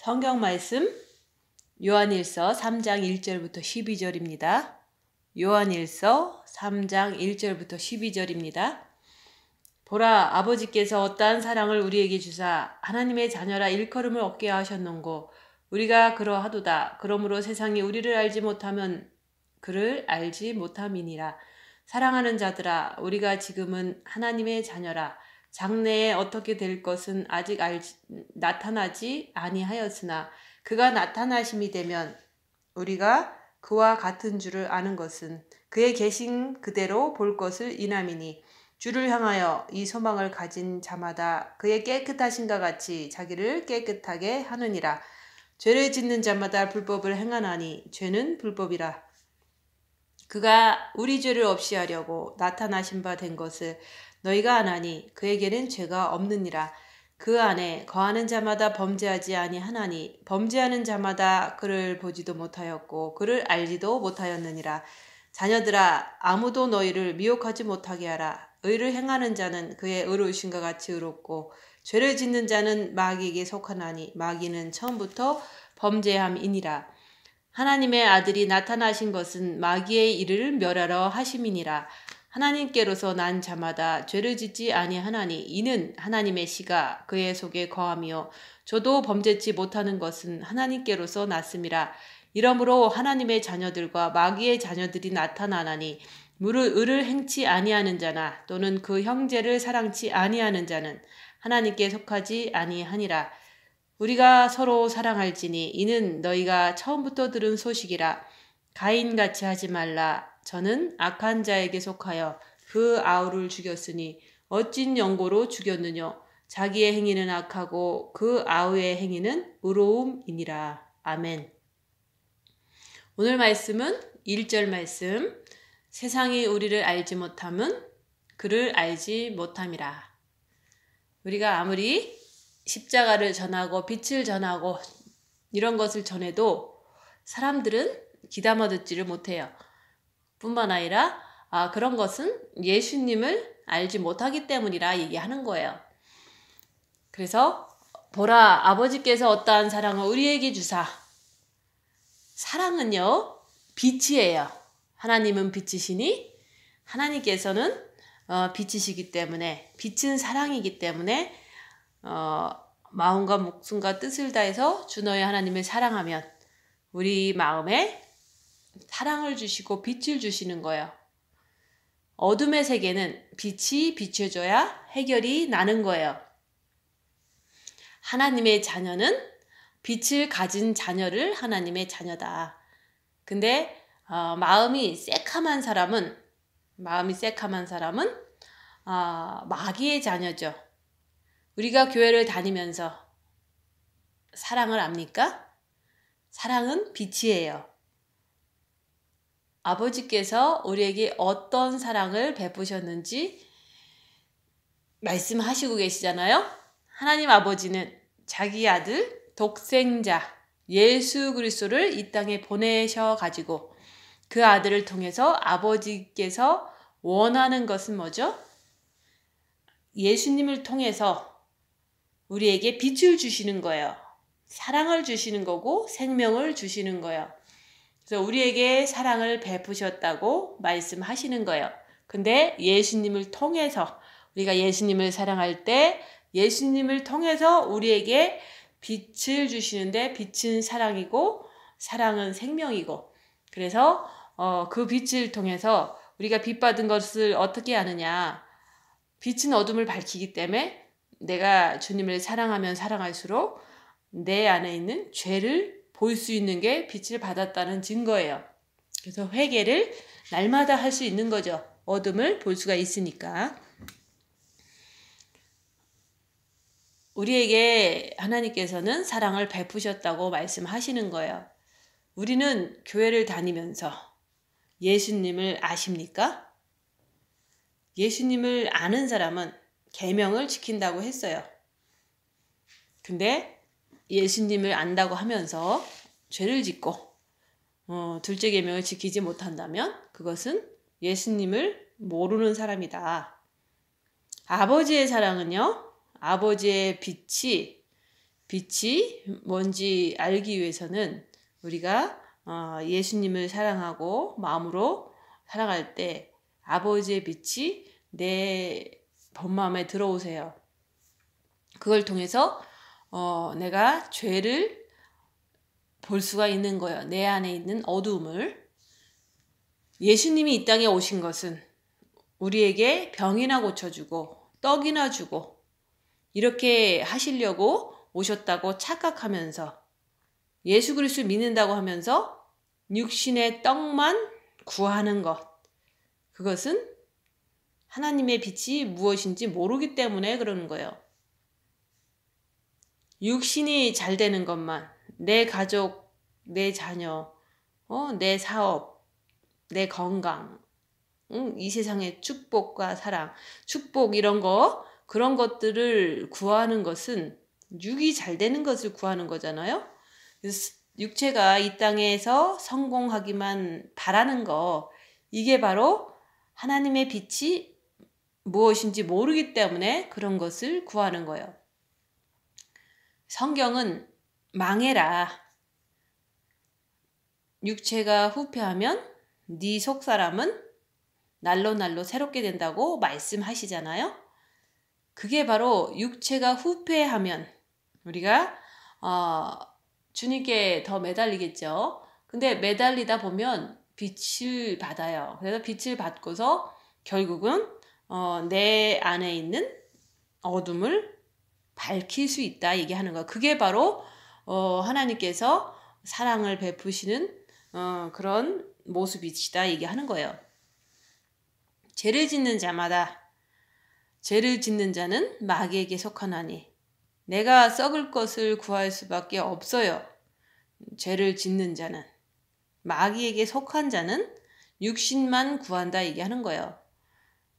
성경 말씀 요한일서 3장 1절부터 12절입니다. 요한일서 3장 1절부터 12절입니다. 보라, 아버지께서 어떠한 사랑을 우리에게 주사 하나님의 자녀라 일컬음을 얻게 하셨는고 우리가 그러하도다. 그러므로 세상이 우리를 알지 못하면 그를 알지 못함이니라. 사랑하는 자들아, 우리가 지금은 하나님의 자녀라. 장래에 어떻게 될 것은 아직 나타나지 아니하였으나 그가 나타나심이 되면 우리가 그와 같은 줄을 아는 것은 그의 계신 그대로 볼 것을 인함이니 주를 향하여 이 소망을 가진 자마다 그의 깨끗하심과 같이 자기를 깨끗하게 하느니라. 죄를 짓는 자마다 불법을 행하나니 죄는 불법이라. 그가 우리 죄를 없이 하려고 나타나신 바 된 것을 너희가 아나니 그에게는 죄가 없느니라. 그 안에 거하는 자마다 범죄하지 아니하나니 범죄하는 자마다 그를 보지도 못하였고 그를 알지도 못하였느니라. 자녀들아, 아무도 너희를 미혹하지 못하게 하라. 의를 행하는 자는 그의 의로우심과 같이 의롭고 죄를 짓는 자는 마귀에게 속하나니 마귀는 처음부터 범죄함이니라. 하나님의 아들이 나타나신 것은 마귀의 일을 멸하러 하심이니라. 하나님께로서 난 자마다 죄를 짓지 아니하나니 이는 하나님의 씨가 그의 속에 거하며 저도 범죄치 못하는 것은 하나님께로서 났음이라. 이러므로 하나님의 자녀들과 마귀의 자녀들이 나타나나니 의를 행치 아니하는 자나 또는 그 형제를 사랑치 아니하는 자는 하나님께 속하지 아니하니라. 우리가 서로 사랑할지니 이는 너희가 처음부터 들은 소식이라. 가인같이 하지 말라. 저는 악한 자에게 속하여 그 아우를 죽였으니 어찐 연고로 죽였느냐. 자기의 행위는 악하고 그 아우의 행위는 의로움이니라. 아멘. 오늘 말씀은 1절 말씀. 세상이 우리를 알지 못함은 그를 알지 못함이라. 우리가 아무리 십자가를 전하고 빛을 전하고 이런 것을 전해도 사람들은 귀담아 듣지를 못해요. 뿐만 아니라 그런 것은 예수님을 알지 못하기 때문이라 얘기하는 거예요. 그래서 보라, 아버지께서 어떠한 사랑을 우리에게 주사. 사랑은요, 빛이에요. 하나님은 빛이시니 하나님께서는 빛이시기 때문에 빛은 사랑이기 때문에 마음과 목숨과 뜻을 다해서 주 너의 하나님을 사랑하면 우리 마음에 사랑을 주시고 빛을 주시는 거예요. 어둠의 세계는 빛이 비춰져야 해결이 나는 거예요. 하나님의 자녀는 빛을 가진 자녀를 하나님의 자녀다. 근데 마음이 새카만 사람은 마귀의 자녀죠. 우리가 교회를 다니면서 사랑을 압니까? 사랑은 빛이에요. 아버지께서 우리에게 어떤 사랑을 베푸셨는지 말씀하시고 계시잖아요. 하나님 아버지는 자기 아들 독생자 예수 그리스도를 이 땅에 보내셔가지고 그 아들을 통해서 아버지께서 원하는 것은 뭐죠? 예수님을 통해서 우리에게 빛을 주시는 거예요. 사랑을 주시는 거고 생명을 주시는 거예요. 그래서 우리에게 사랑을 베푸셨다고 말씀하시는 거예요. 근데 예수님을 통해서 우리가 예수님을 사랑할 때 예수님을 통해서 우리에게 빛을 주시는데 빛은 사랑이고 사랑은 생명이고 그래서 그 빛을 통해서 우리가 빛 받은 것을 어떻게 아느냐. 빛은 어둠을 밝히기 때문에 내가 주님을 사랑하면 사랑할수록 내 안에 있는 죄를 볼 수 있는 게 빛을 받았다는 증거예요. 그래서 회개를 날마다 할 수 있는 거죠. 어둠을 볼 수가 있으니까. 우리에게 하나님께서는 사랑을 베푸셨다고 말씀하시는 거예요. 우리는 교회를 다니면서 예수님을 아십니까? 예수님을 아는 사람은 계명을 지킨다고 했어요. 근데 예수님을 안다고 하면서 죄를 짓고 둘째 계명을 지키지 못한다면 그것은 예수님을 모르는 사람이다. 아버지의 사랑은요. 아버지의 빛이 빛이 뭔지 알기 위해서는 우리가 예수님을 사랑하고 마음으로 살아갈 때 아버지의 빛이 내 본마음에 들어오세요. 그걸 통해서 내가 죄를 볼 수가 있는 거예요. 내 안에 있는 어두움을. 예수님이 이 땅에 오신 것은 우리에게 병이나 고쳐주고 떡이나 주고 이렇게 하시려고 오셨다고 착각하면서 예수 그리스도를 믿는다고 하면서 육신의 떡만 구하는 것, 그것은 하나님의 빛이 무엇인지 모르기 때문에 그러는 거예요. 육신이 잘 되는 것만, 내 가족, 내 자녀, 내 사업, 내 건강, 이 세상의 축복과 사랑, 축복 이런 거, 그런 것들을 구하는 것은 육이 잘 되는 것을 구하는 거잖아요. 그래서 육체가 이 땅에서 성공하기만 바라는 거, 이게 바로 하나님의 빛이 무엇인지 모르기 때문에 그런 것을 구하는 거예요. 성경은 망해라. 육체가 후패하면 네 속사람은 날로 날로 새롭게 된다고 말씀하시잖아요. 그게 바로 육체가 후패하면 우리가 주님께 더 매달리겠죠. 근데 매달리다 보면 빛을 받아요. 그래서 빛을 받고서 결국은 내 안에 있는 어둠을 밝힐 수 있다 얘기하는 거. 그게 바로 하나님께서 사랑을 베푸시는 그런 모습이시다 얘기하는 거예요. 죄를 짓는 자는 마귀에게 속하나니 내가 썩을 것을 구할 수밖에 없어요. 죄를 짓는 자는, 마귀에게 속한 자는 육신만 구한다 얘기하는 거예요.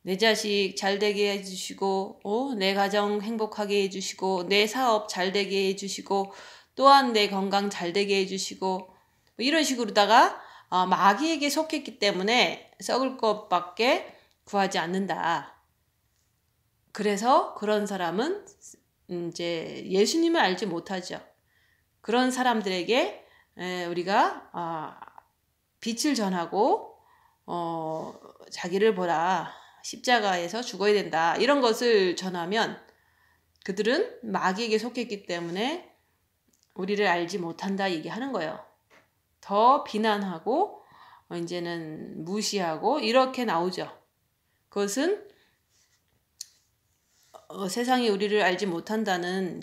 내 자식 잘 되게 해주시고 내 가정 행복하게 해주시고 내 사업 잘 되게 해주시고 또한 내 건강 잘 되게 해주시고 이런 식으로다가 마귀에게 속했기 때문에 썩을 것밖에 구하지 않는다. 그래서 그런 사람은 이제 예수님을 알지 못하죠. 그런 사람들에게 우리가 빛을 전하고 자기를 보라, 십자가에서 죽어야 된다, 이런 것을 전하면 그들은 마귀에게 속했기 때문에 우리를 알지 못한다 얘기하는 거예요. 더 비난하고 이제는 무시하고 이렇게 나오죠. 그것은 세상이 우리를 알지 못한다는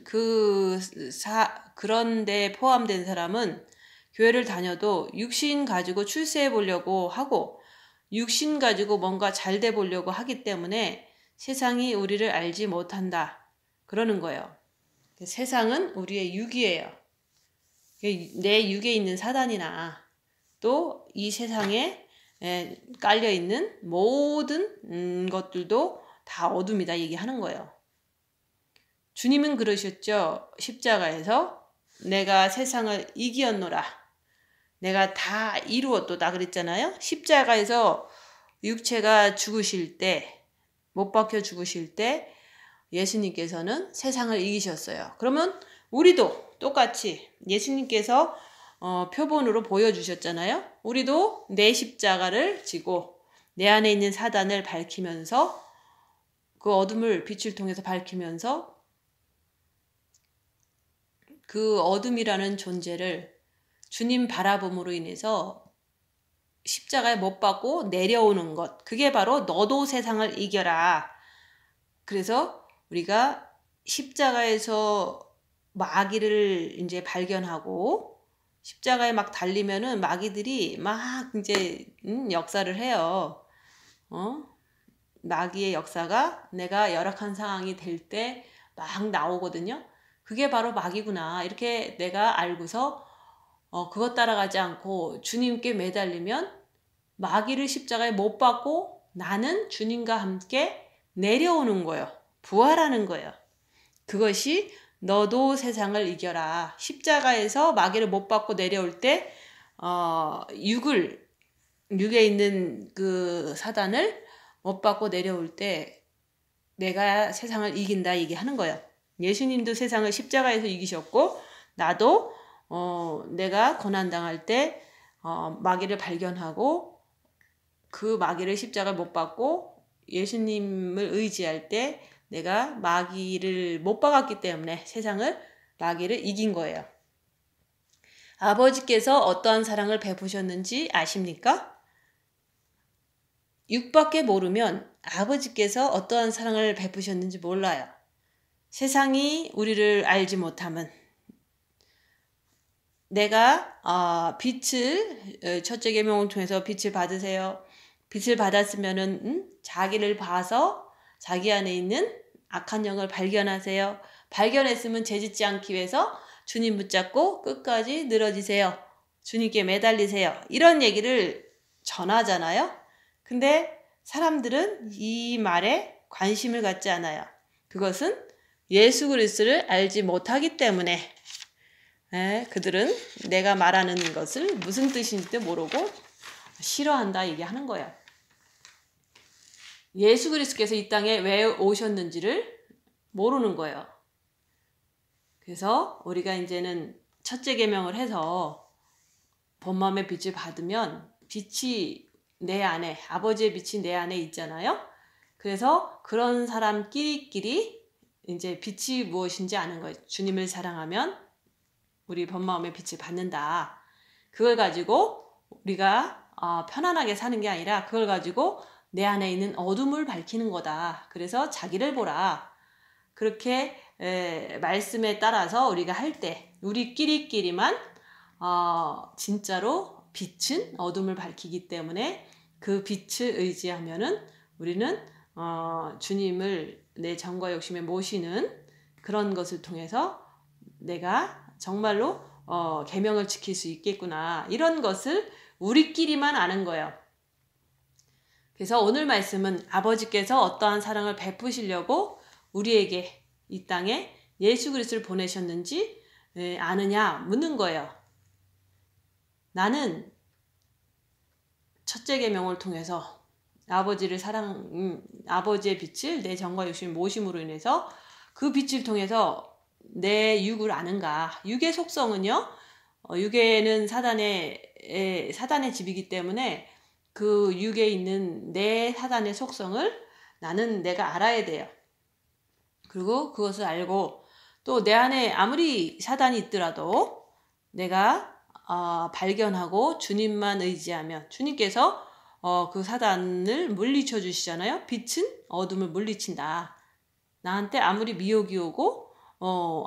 그런 데 포함된 사람은 교회를 다녀도 육신 가지고 출세해 보려고 하고 육신 가지고 뭔가 잘 돼 보려고 하기 때문에 세상이 우리를 알지 못한다 그러는 거예요. 세상은 우리의 육이에요. 내 육에 있는 사단이나 또 이 세상에 깔려있는 모든 것들도 다 어둠이다 얘기하는 거예요. 주님은 그러셨죠. 십자가에서 내가 세상을 이기었노라. 내가 다 이루었도다 그랬잖아요. 십자가에서 육체가 죽으실 때, 못 박혀 죽으실 때 예수님께서는 세상을 이기셨어요. 그러면 우리도 똑같이 예수님께서 표본으로 보여주셨잖아요. 우리도 내 십자가를 지고 내 안에 있는 사단을 밝히면서 그 어둠을 빛을 통해서 밝히면서 그 어둠이라는 존재를 주님 바라봄으로 인해서 십자가에 못 박고 내려오는 것, 그게 바로 너도 세상을 이겨라. 그래서 우리가 십자가에서 마귀를 이제 발견하고 십자가에 막 달리면은 마귀들이 막 이제 역사를 해요. 마귀의 역사가 내가 열악한 상황이 될 때 막 나오거든요. 그게 바로 마귀구나. 이렇게 내가 알고서 그것 따라가지 않고 주님께 매달리면 마귀를 십자가에 못 박고 나는 주님과 함께 내려오는 거예요. 부활하는 거예요. 그것이 너도 세상을 이겨라. 십자가에서 마귀를 못 박고 내려올 때 육에 있는 그 사단을 못 박고 내려올 때 내가 세상을 이긴다 얘기하는 거예요. 예수님도 세상을 십자가에서 이기셨고 나도 내가 고난당할 때 마귀를 발견하고 그 마귀를 십자가를 못 박고 예수님을 의지할 때 내가 마귀를 못 박았기 때문에 세상을 마귀를 이긴 거예요. 아버지께서 어떠한 사랑을 베푸셨는지 아십니까? 육밖에 모르면 아버지께서 어떠한 사랑을 베푸셨는지 몰라요. 세상이 우리를 알지 못하면 내가 빛을 첫째 계명을 통해서 빛을 받으세요. 빛을 받았으면은 자기를 봐서 자기 안에 있는 악한 영을 발견하세요. 발견했으면 죄짓지 않기 위해서 주님 붙잡고 끝까지 늘어지세요. 주님께 매달리세요. 이런 얘기를 전하잖아요. 근데 사람들은 이 말에 관심을 갖지 않아요. 그것은 예수 그리스도를 알지 못하기 때문에 그들은 내가 말하는 것을 무슨 뜻인지도 모르고 싫어한다 얘기하는 거예요. 예수 그리스도께서 이 땅에 왜 오셨는지를 모르는 거예요. 그래서 우리가 이제는 첫째 계명을 해서 본 마음의 빛을 받으면 빛이 내 안에, 아버지의 빛이 내 안에 있잖아요. 그래서 그런 사람끼리 이제 빛이 무엇인지 아는 거예요. 주님을 사랑하면 우리 본 마음의 빛을 받는다. 그걸 가지고 우리가 편안하게 사는 게 아니라 그걸 가지고 내 안에 있는 어둠을 밝히는 거다. 그래서 자기를 보라. 그렇게 말씀에 따라서 우리가 할 때 우리끼리만 진짜로 빛은 어둠을 밝히기 때문에 그 빛을 의지하면은 우리는 주님을 내 정과 욕심에 모시는 그런 것을 통해서 내가 정말로 계명을 지킬 수 있겠구나. 이런 것을 우리끼리만 아는 거예요. 그래서 오늘 말씀은 아버지께서 어떠한 사랑을 베푸시려고 우리에게 이 땅에 예수 그리스도를 보내셨는지 아느냐 묻는 거예요. 나는 첫째 계명을 통해서 아버지의 빛을 내 정과 욕심을 모심으로 인해서 그 빛을 통해서 내 육을 아는가. 육의 속성은요. 육에는 사단의 집이기 때문에 그 육에 있는 내 사단의 속성을 내가 알아야 돼요. 그리고 그것을 알고 또 내 안에 아무리 사단이 있더라도 내가 발견하고 주님만 의지하면 주님께서 그 사단을 물리쳐 주시잖아요. 빛은 어둠을 물리친다. 나한테 아무리 미혹이 오고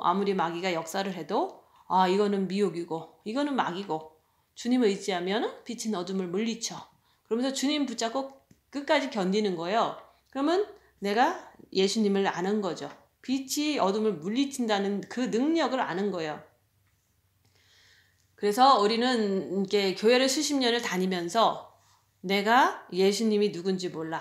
아무리 마귀가 역사를 해도 이거는 미혹이고 이거는 마귀고 주님을 의지하면 빛은 어둠을 물리쳐. 그러면서 주님 붙잡고 끝까지 견디는 거예요. 그러면 내가 예수님을 아는 거죠. 빛이 어둠을 물리친다는 그 능력을 아는 거예요. 그래서 우리는 이렇게 교회를 수십 년을 다니면서 내가 예수님이 누군지 몰라.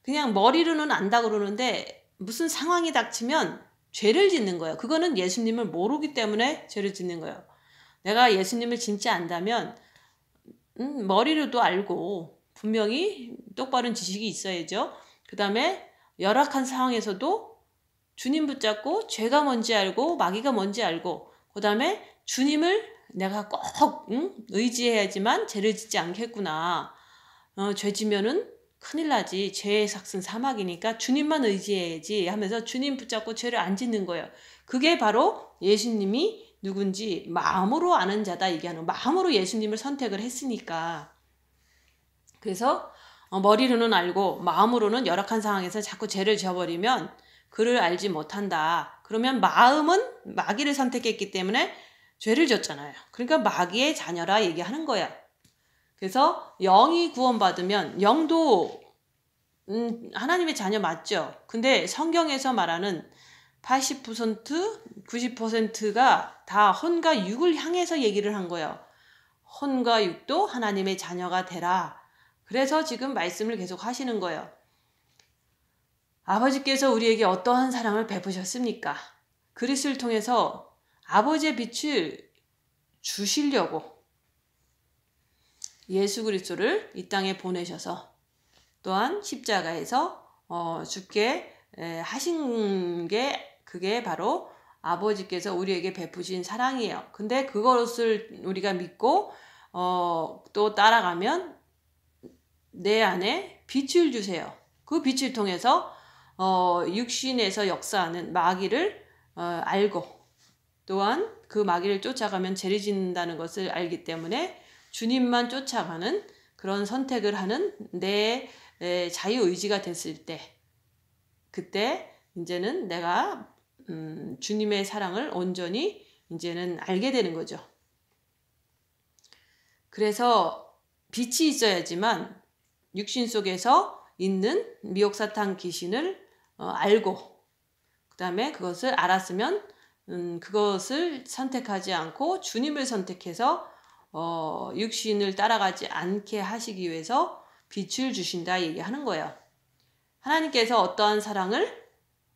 그냥 머리로는 안다 그러는데 무슨 상황이 닥치면 죄를 짓는 거예요. 그거는 예수님을 모르기 때문에 죄를 짓는 거예요. 내가 예수님을 진짜 안다면 머리로도 알고 분명히 똑바른 지식이 있어야죠. 그 다음에 열악한 상황에서도 주님 붙잡고 죄가 뭔지 알고 마귀가 뭔지 알고 그 다음에 주님을 내가 꼭 의지해야지만 죄를 짓지 않겠구나. 죄 지면은 큰일 나지. 죄의 삭은 사막이니까 주님만 의지해야지 하면서 주님 붙잡고 죄를 안 짓는 거예요. 그게 바로 예수님이 누군지 마음으로 아는 자다 얘기하는 마음으로 예수님을 선택을 했으니까. 그래서 머리로는 알고 마음으로는 열악한 상황에서 자꾸 죄를 지어버리면 그를 알지 못한다. 그러면 마음은 마귀를 선택했기 때문에 죄를 졌잖아요. 그러니까 마귀의 자녀라 얘기하는 거야. 그래서 영이 구원받으면 영도 하나님의 자녀 맞죠. 근데 성경에서 말하는 80%, 90%가 다 혼과 육을 향해서 얘기를 한 거예요. 혼과 육도 하나님의 자녀가 되라. 그래서 지금 말씀을 계속 하시는 거예요. 아버지께서 우리에게 어떠한 사랑을 베푸셨습니까? 그리스도를 통해서 아버지의 빛을 주시려고 예수 그리스도를 이 땅에 보내셔서 또한 십자가에서 죽게 하신 게 그게 바로 아버지께서 우리에게 베푸신 사랑이에요. 근데 그것을 우리가 믿고 또 따라가면 내 안에 빛을 주세요. 그 빛을 통해서 육신에서 역사하는 마귀를 알고 또한 그 마귀를 쫓아가면 죄를 짓는다는 것을 알기 때문에 주님만 쫓아가는 그런 선택을 하는 내 자유의지가 됐을 때 그때 이제는 내가 주님의 사랑을 온전히 이제는 알게 되는 거죠. 그래서 빛이 있어야지만 육신 속에서 있는 미혹 사탄 귀신을 알고 그 다음에 그것을 알았으면 그것을 선택하지 않고 주님을 선택해서 육신을 따라가지 않게 하시기 위해서 빛을 주신다 얘기하는 거예요. 하나님께서 어떠한 사랑을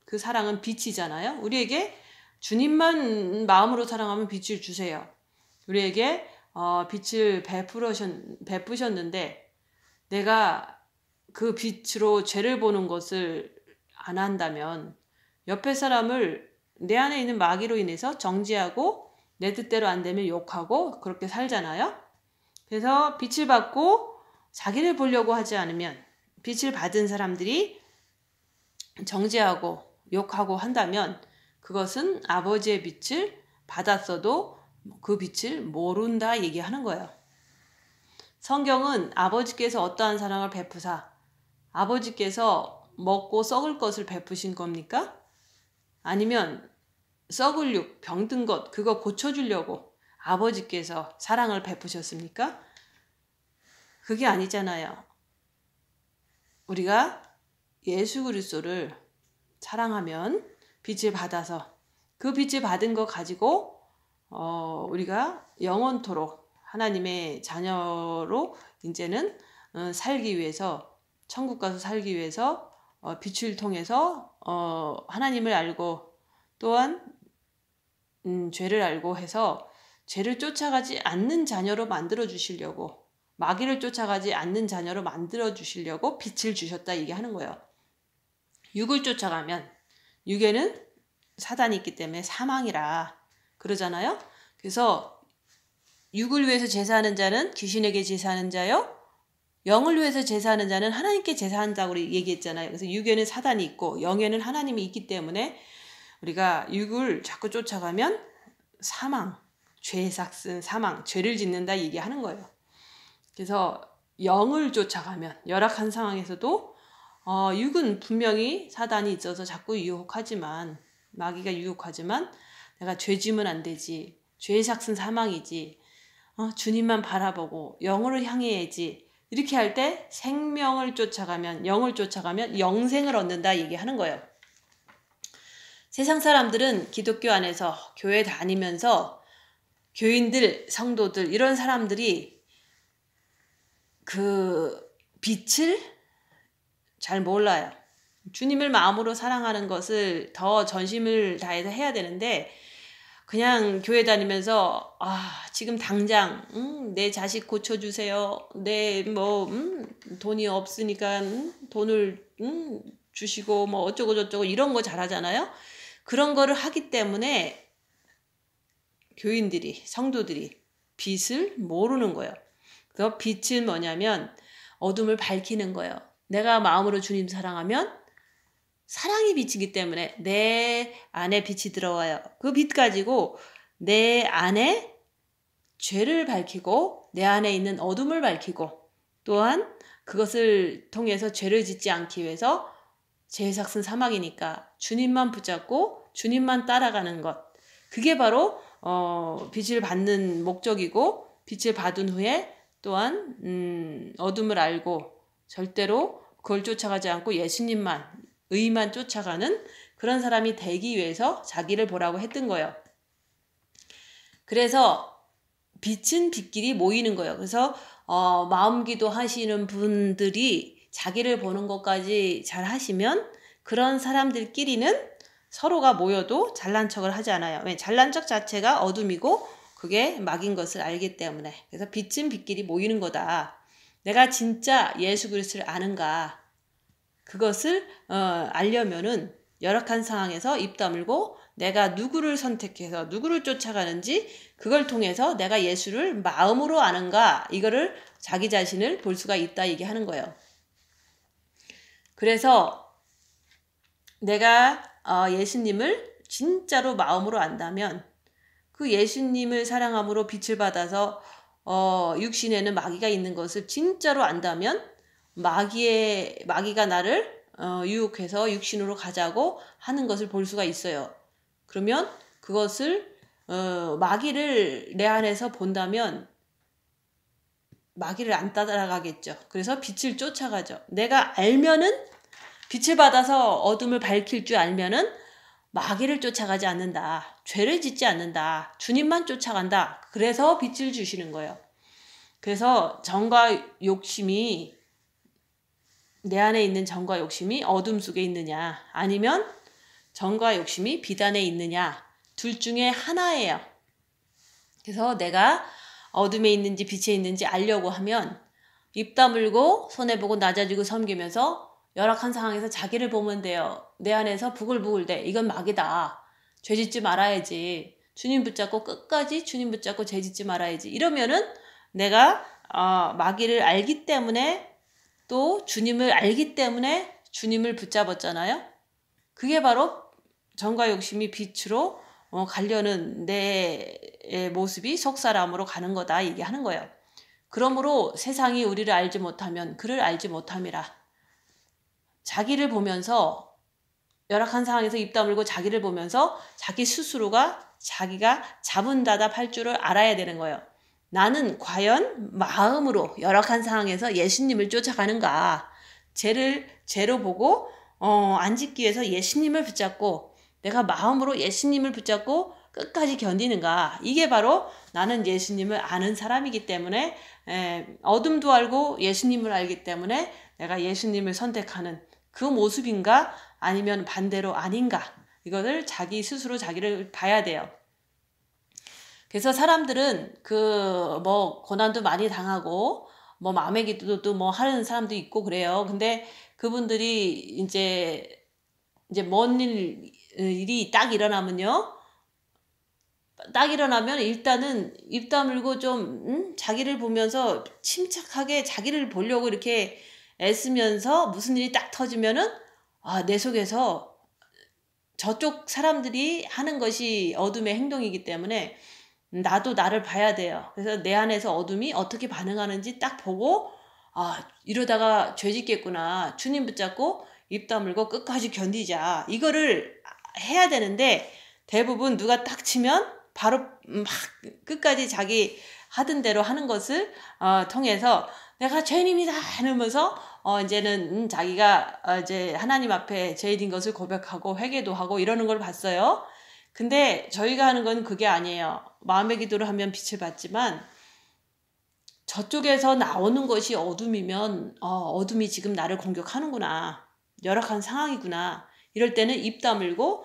그 사랑은 빛이잖아요. 우리에게 주님만 마음으로 사랑하면 빛을 주세요. 우리에게 빛을 베푸셨는데 내가 그 빛으로 죄를 보는 것을 안 한다면 옆에 사람을 내 안에 있는 마귀로 인해서 정죄하고 내 뜻대로 안 되면 욕하고 그렇게 살잖아요. 그래서 빛을 받고 자기를 보려고 하지 않으면 빛을 받은 사람들이 정죄하고 욕하고 한다면 그것은 아버지의 빛을 받았어도 그 빛을 모른다 얘기하는 거예요. 성경은 아버지께서 어떠한 사랑을 베푸사 아버지께서 먹고 썩을 것을 베푸신 겁니까? 아니면 썩을 육, 병든 것 그거 고쳐주려고 아버지께서 사랑을 베푸셨습니까? 그게 아니잖아요. 우리가 예수 그리스도를 사랑하면 빛을 받아서 그 빛을 받은 거 가지고 우리가 영원토록 하나님의 자녀로 이제는 살기 위해서 천국 가서 살기 위해서 빛을 통해서 하나님을 알고 또한 죄를 알고 해서 죄를 쫓아가지 않는 자녀로 만들어 주시려고 마귀를 쫓아가지 않는 자녀로 만들어 주시려고 빛을 주셨다 얘기하는 거예요. 육을 쫓아가면 육에는 사단이 있기 때문에 사망이라 그러잖아요. 그래서 육을 위해서 제사하는 자는 귀신에게 제사하는 자요. 영을 위해서 제사하는 자는 하나님께 제사한다고 얘기했잖아요. 그래서 육에는 사단이 있고 영에는 하나님이 있기 때문에 우리가 육을 자꾸 쫓아가면 사망, 죄 삭슨 사망, 죄를 짓는다 얘기하는 거예요. 그래서 영을 쫓아가면 열악한 상황에서도 육은 분명히 사단이 있어서 자꾸 유혹하지만 마귀가 유혹하지만 내가 죄 지으면 안 되지. 죄 삭슨 사망이지. 주님만 바라보고 영으로 향해야지. 이렇게 할 때 생명을 쫓아가면 영을 쫓아가면 영생을 얻는다 얘기하는 거예요. 세상 사람들은 기독교 안에서 교회 다니면서 교인들, 성도들 이런 사람들이 그 빛을 잘 몰라요. 주님을 마음으로 사랑하는 것을 더 전심을 다해서 해야 되는데 그냥 교회 다니면서 지금 당장 내 자식 고쳐주세요. 내 돈이 없으니까 돈을 주시고 뭐 어쩌고 저쩌고 이런 거 잘하잖아요. 그런 거를 하기 때문에 교인들이 성도들이 빛을 모르는 거예요. 그래서 빛은 뭐냐면 어둠을 밝히는 거예요. 내가 마음으로 주님 사랑하면 사랑이 빛이기 때문에 내 안에 빛이 들어와요. 그 빛 가지고 내 안에 죄를 밝히고 내 안에 있는 어둠을 밝히고 또한 그것을 통해서 죄를 짓지 않기 위해서 죄의 삭슨 사망이니까 주님만 붙잡고 주님만 따라가는 것. 그게 바로 빛을 받는 목적이고 빛을 받은 후에 또한 어둠을 알고 절대로 그걸 쫓아가지 않고 예수님만 의만 쫓아가는 그런 사람이 되기 위해서 자기를 보라고 했던 거예요. 그래서 빛은 빛끼리 모이는 거예요. 그래서 마음기도 하시는 분들이 자기를 보는 것까지 잘 하시면 그런 사람들끼리는 서로가 모여도 잘난 척을 하지 않아요. 왜? 잘난 척 자체가 어둠이고 그게 막인 것을 알기 때문에. 그래서 빛은 빛끼리 모이는 거다. 내가 진짜 예수 그리스도를 아는가 그것을 알려면은 열악한 상황에서 입 다물고 내가 누구를 선택해서 누구를 쫓아가는지 그걸 통해서 내가 예수를 마음으로 아는가 이거를 자기 자신을 볼 수가 있다 얘기하는 거예요. 그래서 내가 예수님을 진짜로 마음으로 안다면 그 예수님을 사랑함으로 빛을 받아서 육신에는 마귀가 있는 것을 진짜로 안다면 마귀가 나를 유혹해서 육신으로 가자고 하는 것을 볼 수가 있어요. 그러면 그것을 마귀를 내 안에서 본다면 마귀를 안 따라가겠죠. 그래서 빛을 쫓아가죠. 내가 알면은 빛을 받아서 어둠을 밝힐 줄 알면은 마귀를 쫓아가지 않는다. 죄를 짓지 않는다. 주님만 쫓아간다. 그래서 빛을 주시는 거예요. 그래서 정과 욕심이 내 안에 있는 정과 욕심이 어둠 속에 있느냐 아니면 정과 욕심이 빛 안에 있느냐 둘 중에 하나예요. 그래서 내가 어둠에 있는지 빛에 있는지 알려고 하면 입 다물고 손해보고 낮아지고 섬기면서 열악한 상황에서 자기를 보면 돼요. 내 안에서 부글부글대. 이건 마귀다. 죄짓지 말아야지. 주님 붙잡고 끝까지 주님 붙잡고 죄짓지 말아야지. 이러면은 내가 마귀를 알기 때문에 또 주님을 알기 때문에 주님을 붙잡았잖아요. 그게 바로 정과 욕심이 빛으로 가려는 내 모습이 속사람으로 가는 거다 얘기하는 거예요. 그러므로 세상이 우리를 알지 못하면 그를 알지 못함이라. 자기를 보면서 열악한 상황에서 입 다물고 자기를 보면서 자기 스스로가 자기가 자분다답 할 줄을 알아야 되는 거예요. 나는 과연 마음으로 열악한 상황에서 예수님을 쫓아가는가. 죄로 보고 안 짓기 위해서 예수님을 붙잡고 내가 마음으로 예수님을 붙잡고 끝까지 견디는가. 이게 바로 나는 예수님을 아는 사람이기 때문에 어둠도 알고 예수님을 알기 때문에 내가 예수님을 선택하는 그 모습인가 아니면 반대로 아닌가. 이거를 자기 스스로 자기를 봐야 돼요. 그래서 사람들은 고난도 많이 당하고 마음의 기도도 하는 사람도 있고 그래요. 근데 그분들이 이제 먼 일이 딱 일어나면 일단은 입 다물고 좀 자기를 보면서 침착하게 자기를 보려고 이렇게 애쓰면서 무슨 일이 딱 터지면은 내 속에서 저쪽 사람들이 하는 것이 어둠의 행동이기 때문에 나도 나를 봐야 돼요. 그래서 내 안에서 어둠이 어떻게 반응하는지 딱 보고 이러다가 죄 짓겠구나. 주님 붙잡고 입 다물고 끝까지 견디자. 이거를 해야 되는데 대부분 누가 딱 치면 바로 막 끝까지 자기 하던 대로 하는 것을 통해서 내가 죄인입니다 하면서 이제는 자기가 이제 하나님 앞에 죄인인 것을 고백하고 회개도 하고 이러는 걸 봤어요. 근데 저희가 하는 건 그게 아니에요. 마음의 기도를 하면 빛을 받지만 저쪽에서 나오는 것이 어둠이면 어둠이 지금 나를 공격하는구나. 열악한 상황이구나. 이럴 때는 입 다물고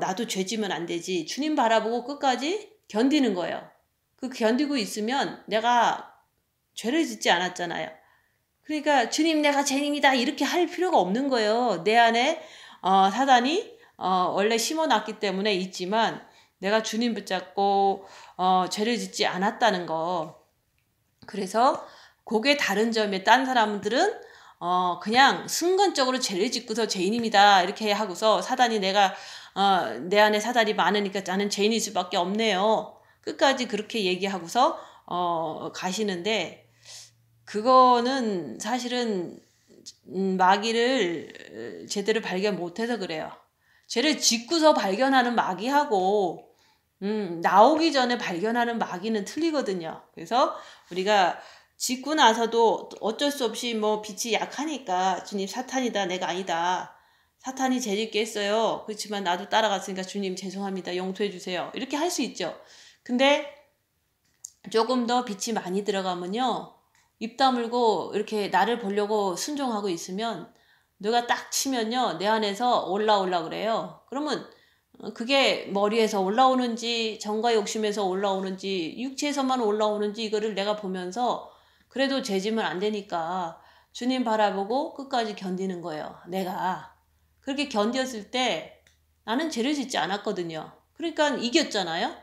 나도 죄지면 안 되지. 주님 바라보고 끝까지 견디는 거예요. 그 견디고 있으면 내가 죄를 짓지 않았잖아요. 그러니까 주님 내가 죄인입니다 이렇게 할 필요가 없는 거예요. 내 안에 사단이 원래 심어놨기 때문에 있지만 내가 주님 붙잡고 죄를 짓지 않았다는 거. 그래서 그게 다른 점에 딴 사람들은 그냥 순간적으로 죄를 짓고서 죄인입니다 이렇게 하고서 사단이 내가 내 안에 사단이 많으니까 나는 죄인일 수밖에 없네요. 끝까지 그렇게 얘기하고서 가시는데 그거는 사실은 마귀를 제대로 발견 못해서 그래요. 죄를 짓고서 발견하는 마귀하고 나오기 전에 발견하는 마귀는 틀리거든요. 그래서 우리가 짓고 나서도 어쩔 수 없이 빛이 약하니까 주님 사탄이다 내가 아니다. 사탄이 죄 짓게 했어요. 그렇지만 나도 따라갔으니까 주님 죄송합니다. 용서해 주세요. 이렇게 할 수 있죠. 근데 조금 더 빛이 많이 들어가면요. 입 다물고 이렇게 나를 보려고 순종하고 있으면 누가 딱 치면요. 내 안에서 올라오려 그래요. 그러면 그게 머리에서 올라오는지 정과 욕심에서 올라오는지 육체에서만 올라오는지 이거를 내가 보면서 그래도 죄지면 안 되니까 주님 바라보고 끝까지 견디는 거예요. 내가. 그렇게 견뎠을 때 나는 죄를 짓지 않았거든요. 그러니까 이겼잖아요.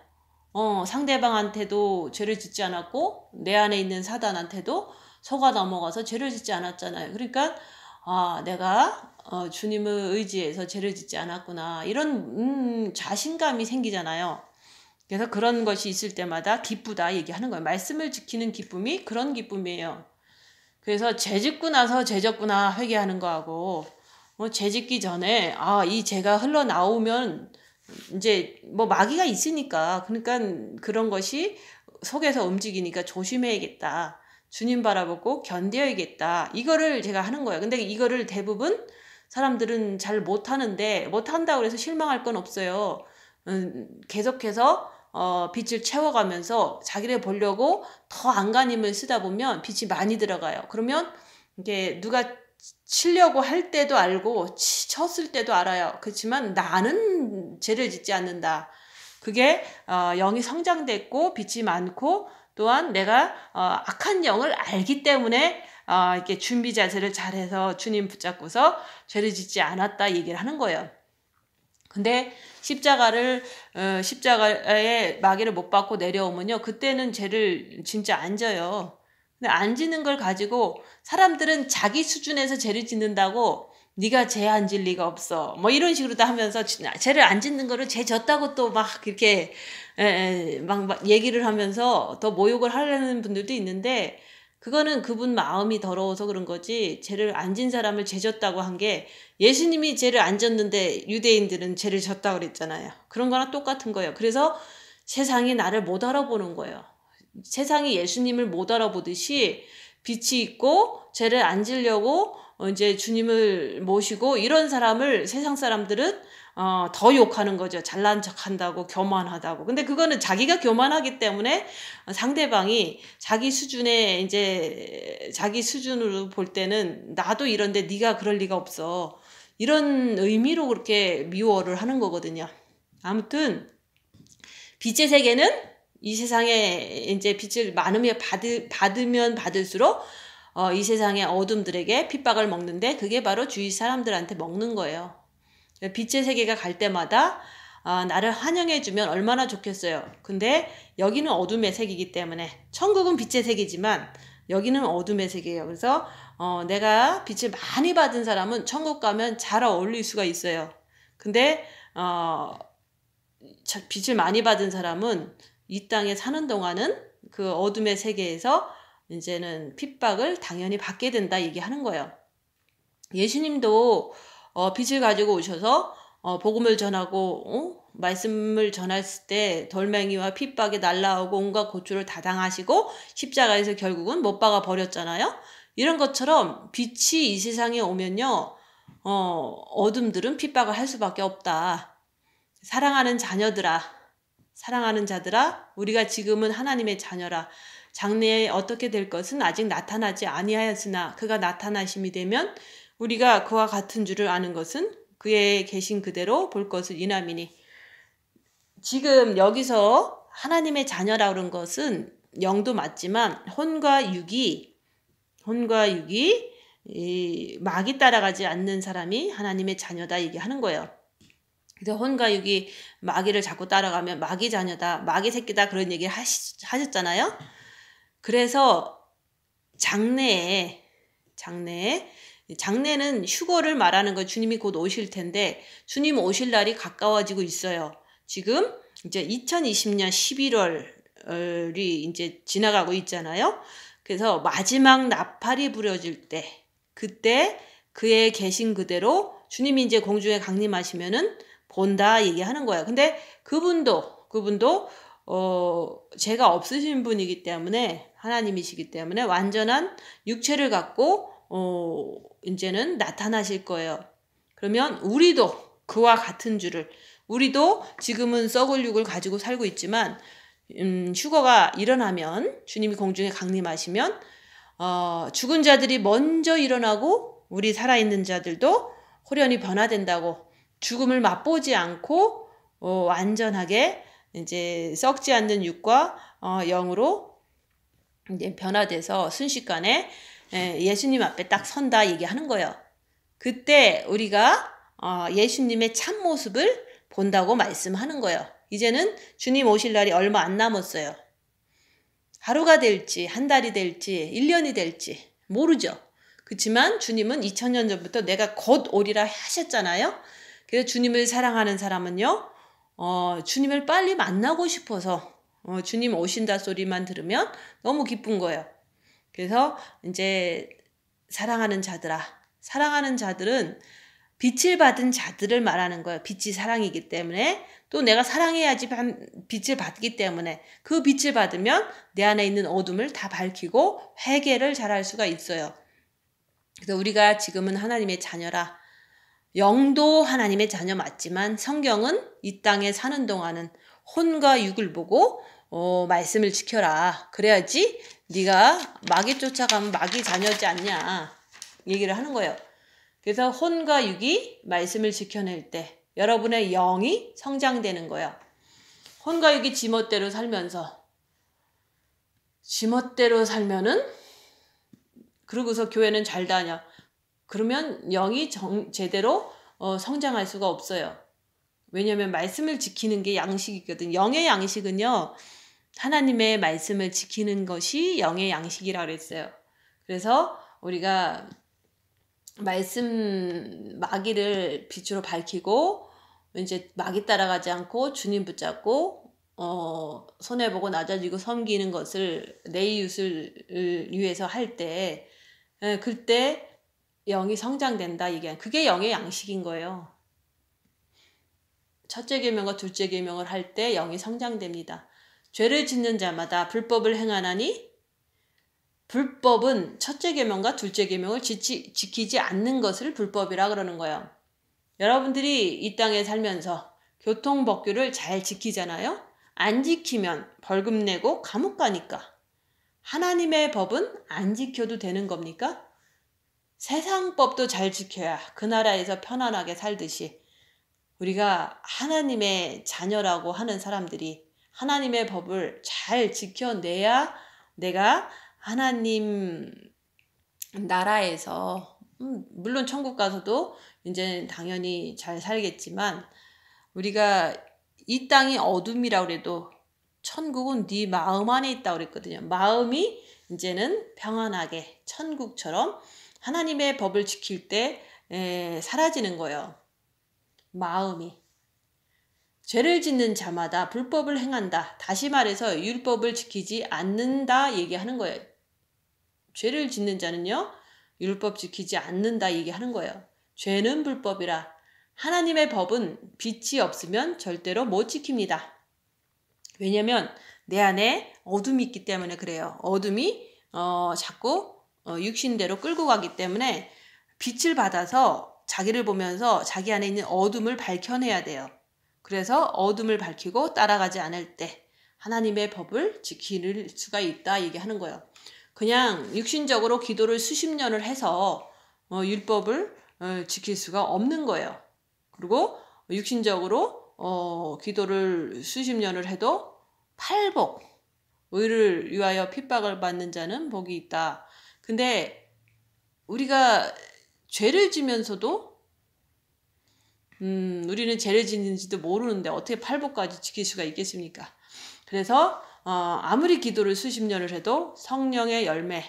상대방한테도 죄를 짓지 않았고 내 안에 있는 사단한테도 속아 넘어가서 죄를 짓지 않았잖아요. 그러니까 내가 주님을 의지해서 죄를 짓지 않았구나, 이런 자신감이 생기잖아요. 그래서 그런 것이 있을 때마다 기쁘다 얘기하는 거예요. 말씀을 지키는 기쁨이 그런 기쁨이에요. 그래서 죄 짓고 나서 죄 졌구나 회개하는 거하고, 죄 짓기 전에 이 죄가 흘러나오면 이제 뭐 마귀가 있으니까, 그러니까 그런 것이 속에서 움직이니까 조심해야겠다, 주님 바라보고 견뎌야겠다, 이거를 제가 하는 거예요. 근데 이거를 대부분 사람들은 잘 못하는데, 못한다고 해서 실망할 건 없어요. 계속해서 빛을 채워가면서 자기를 보려고 더 안간힘을 쓰다 보면 빛이 많이 들어가요. 그러면 이게 누가 치려고 할 때도 알고 쳤을 때도 알아요. 그렇지만 나는 죄를 짓지 않는다. 그게 영이 성장됐고 빛이 많고, 또한 내가 악한 영을 알기 때문에 이렇게 준비 자세를 잘해서 주님 붙잡고서 죄를 짓지 않았다 얘기를 하는 거예요. 근데 십자가에 마귀를 못 받고 내려오면요, 그때는 죄를 진짜 안 져요. 근데 안 지는 걸 가지고 사람들은 자기 수준에서 죄를 짓는다고 네가 죄 안 질 리가 없어, 뭐 이런 식으로도 하면서 죄를 안 짓는 거를 죄 졌다고 또 막 이렇게 막 얘기를 하면서 더 모욕을 하려는 분들도 있는데, 그거는 그분 마음이 더러워서 그런 거지, 죄를 안 진 사람을 죄 졌다고 한 게, 예수님이 죄를 안 졌는데 유대인들은 죄를 졌다고 그랬잖아요. 그런 거랑 똑같은 거예요. 그래서 세상이 나를 못 알아보는 거예요. 세상이 예수님을 못 알아보듯이 빛이 있고 죄를 안 지려고 이제 주님을 모시고 이런 사람을 세상 사람들은 더 욕하는 거죠. 잘난 척 한다고, 교만하다고. 근데 그거는 자기가 교만하기 때문에 상대방이 자기 수준에, 이제 자기 수준으로 볼 때는 나도 이런데 네가 그럴 리가 없어, 이런 의미로 그렇게 미워를 하는 거거든요. 아무튼 빛의 세계는 이 세상에 이제 빛을 많으면 받으면 받을수록 이 세상의 어둠들에게 핍박을 먹는데, 그게 바로 주위 사람들한테 먹는 거예요. 빛의 세계가 갈 때마다 나를 환영해주면 얼마나 좋겠어요. 근데 여기는 어둠의 세계이기 때문에, 천국은 빛의 세계지만 여기는 어둠의 세계예요. 그래서 내가 빛을 많이 받은 사람은 천국 가면 잘 어울릴 수가 있어요. 근데 빛을 많이 받은 사람은 이 땅에 사는 동안은 그 어둠의 세계에서 이제는 핍박을 당연히 받게 된다 얘기하는 거예요. 예수님도 빛을 가지고 오셔서 복음을 전하고 말씀을 전했을 때 돌멩이와 핍박이 날라오고 온갖 고초를 다 당하시고 십자가에서 결국은 못 박아 버렸잖아요. 이런 것처럼 빛이 이 세상에 오면요, 어둠들은 핍박을 할 수밖에 없다. 사랑하는 자녀들아, 사랑하는 자들아, 우리가 지금은 하나님의 자녀라. 장래에 어떻게 될 것은 아직 나타나지 아니하였으나 그가 나타나심이 되면 우리가 그와 같은 줄을 아는 것은 그의 계신 그대로 볼 것을 이남이니. 지금 여기서 하나님의 자녀라 그런 것은 영도 맞지만 혼과 육이 마귀 따라가지 않는 사람이 하나님의 자녀다 얘기하는 거예요. 그래서 혼과 육이 마귀를 자꾸 따라가면 마귀 자녀다, 마귀 새끼다, 그런 얘기 하셨잖아요. 그래서 장래는 휴거를 말하는 거, 주님이 곧 오실 텐데 주님 오실 날이 가까워지고 있어요. 지금 이제 2020년 11월이 이제 지나가고 있잖아요. 그래서 마지막 나팔이 부려질 때, 그때 그의 계신 그대로 주님이 이제 공중에 강림하시면은 본다 얘기하는 거예요. 근데 그분도 죄가 없으신 분이기 때문에, 하나님이시기 때문에 완전한 육체를 갖고 이제는 나타나실 거예요. 그러면 우리도 그와 같은 줄을, 우리도 지금은 썩을 육을 가지고 살고 있지만 휴거가 일어나면, 주님이 공중에 강림하시면 죽은 자들이 먼저 일어나고 우리 살아있는 자들도 호련히 변화된다고, 죽음을 맛보지 않고 완전하게 이제 썩지 않는 육과 영으로 이제 변화돼서 순식간에 예수님 앞에 딱 선다 얘기하는 거예요. 그때 우리가 예수님의 참모습을 본다고 말씀하는 거예요. 이제는 주님 오실 날이 얼마 안 남았어요. 하루가 될지 한 달이 될지 1년이 될지 모르죠. 그렇지만 주님은 2000년 전부터 내가 곧 오리라 하셨잖아요. 그래서 주님을 사랑하는 사람은요. 주님을 빨리 만나고 싶어서 주님 오신다 소리만 들으면 너무 기쁜 거예요. 그래서 이제 사랑하는 자들은 빛을 받은 자들을 말하는 거예요. 빛이 사랑이기 때문에 또 내가 사랑해야지 빛을 받기 때문에 그 빛을 받으면 내 안에 있는 어둠을 다 밝히고 회개를 잘할 수가 있어요. 그래서 우리가 지금은 하나님의 자녀라. 영도 하나님의 자녀 맞지만 성경은 이 땅에 사는 동안은 혼과 육을 보고 말씀을 지켜라. 그래야지 네가 마귀 쫓아가면 마귀 자녀지 않냐 얘기를 하는 거예요. 그래서 혼과 육이 말씀을 지켜낼 때 여러분의 영이 성장되는 거예요. 혼과 육이 지멋대로 살면은 그러고서 교회는 잘 다녀. 그러면 영이 제대로 성장할 수가 없어요. 왜냐하면 말씀을 지키는 게 양식이거든. 영의 양식은요. 하나님의 말씀을 지키는 것이 영의 양식이라고 그랬어요. 그래서 우리가 말씀 마귀를 빛으로 밝히고 이제 마귀 따라가지 않고 주님 붙잡고 손해보고 낮아지고 섬기는 것을 내 이웃을 위해서 할 때 그때 영이 성장된다. 그게 영의 양식인 거예요. 첫째 계명과 둘째 계명을 할 때 영이 성장됩니다. 죄를 짓는 자마다 불법을 행하나니 불법은 첫째 계명과 둘째 계명을 지키지 않는 것을 불법이라 그러는 거예요. 여러분들이 이 땅에 살면서 교통법규를 잘 지키잖아요. 안 지키면 벌금 내고 감옥 가니까. 하나님의 법은 안 지켜도 되는 겁니까? 세상 법도 잘 지켜야 그 나라에서 편안하게 살듯이 우리가 하나님의 자녀라고 하는 사람들이 하나님의 법을 잘 지켜내야 내가 하나님 나라에서 물론 천국 가서도 이제 당연히 잘 살겠지만 우리가 이 땅이 어둠이라고 그래도 천국은 네 마음 안에 있다고 그랬거든요. 마음이 이제는 평안하게 천국처럼 하나님의 법을 지킬 때 사라지는 거예요. 마음이. 죄를 짓는 자마다 불법을 행한다. 다시 말해서 율법을 지키지 않는다 얘기하는 거예요. 죄를 짓는 자는요. 율법 지키지 않는다 얘기하는 거예요. 죄는 불법이라. 하나님의 법은 빛이 없으면 절대로 못 지킵니다. 왜냐하면 내 안에 어둠이 있기 때문에 그래요. 어둠이 자꾸 육신대로 끌고 가기 때문에 빛을 받아서 자기를 보면서 자기 안에 있는 어둠을 밝혀내야 돼요. 그래서 어둠을 밝히고 따라가지 않을 때 하나님의 법을 지킬 수가 있다 얘기하는 거예요. 그냥 육신적으로 기도를 수십 년을 해서 율법을 지킬 수가 없는 거예요. 그리고 육신적으로 기도를 수십 년을 해도 팔복, 의를 위하여 핍박을 받는 자는 복이 있다. 근데 우리가 죄를 지면서도 우리는 죄를 짓는지도 모르는데 어떻게 팔복까지 지킬 수가 있겠습니까? 그래서 아무리 기도를 수십 년을 해도 성령의 열매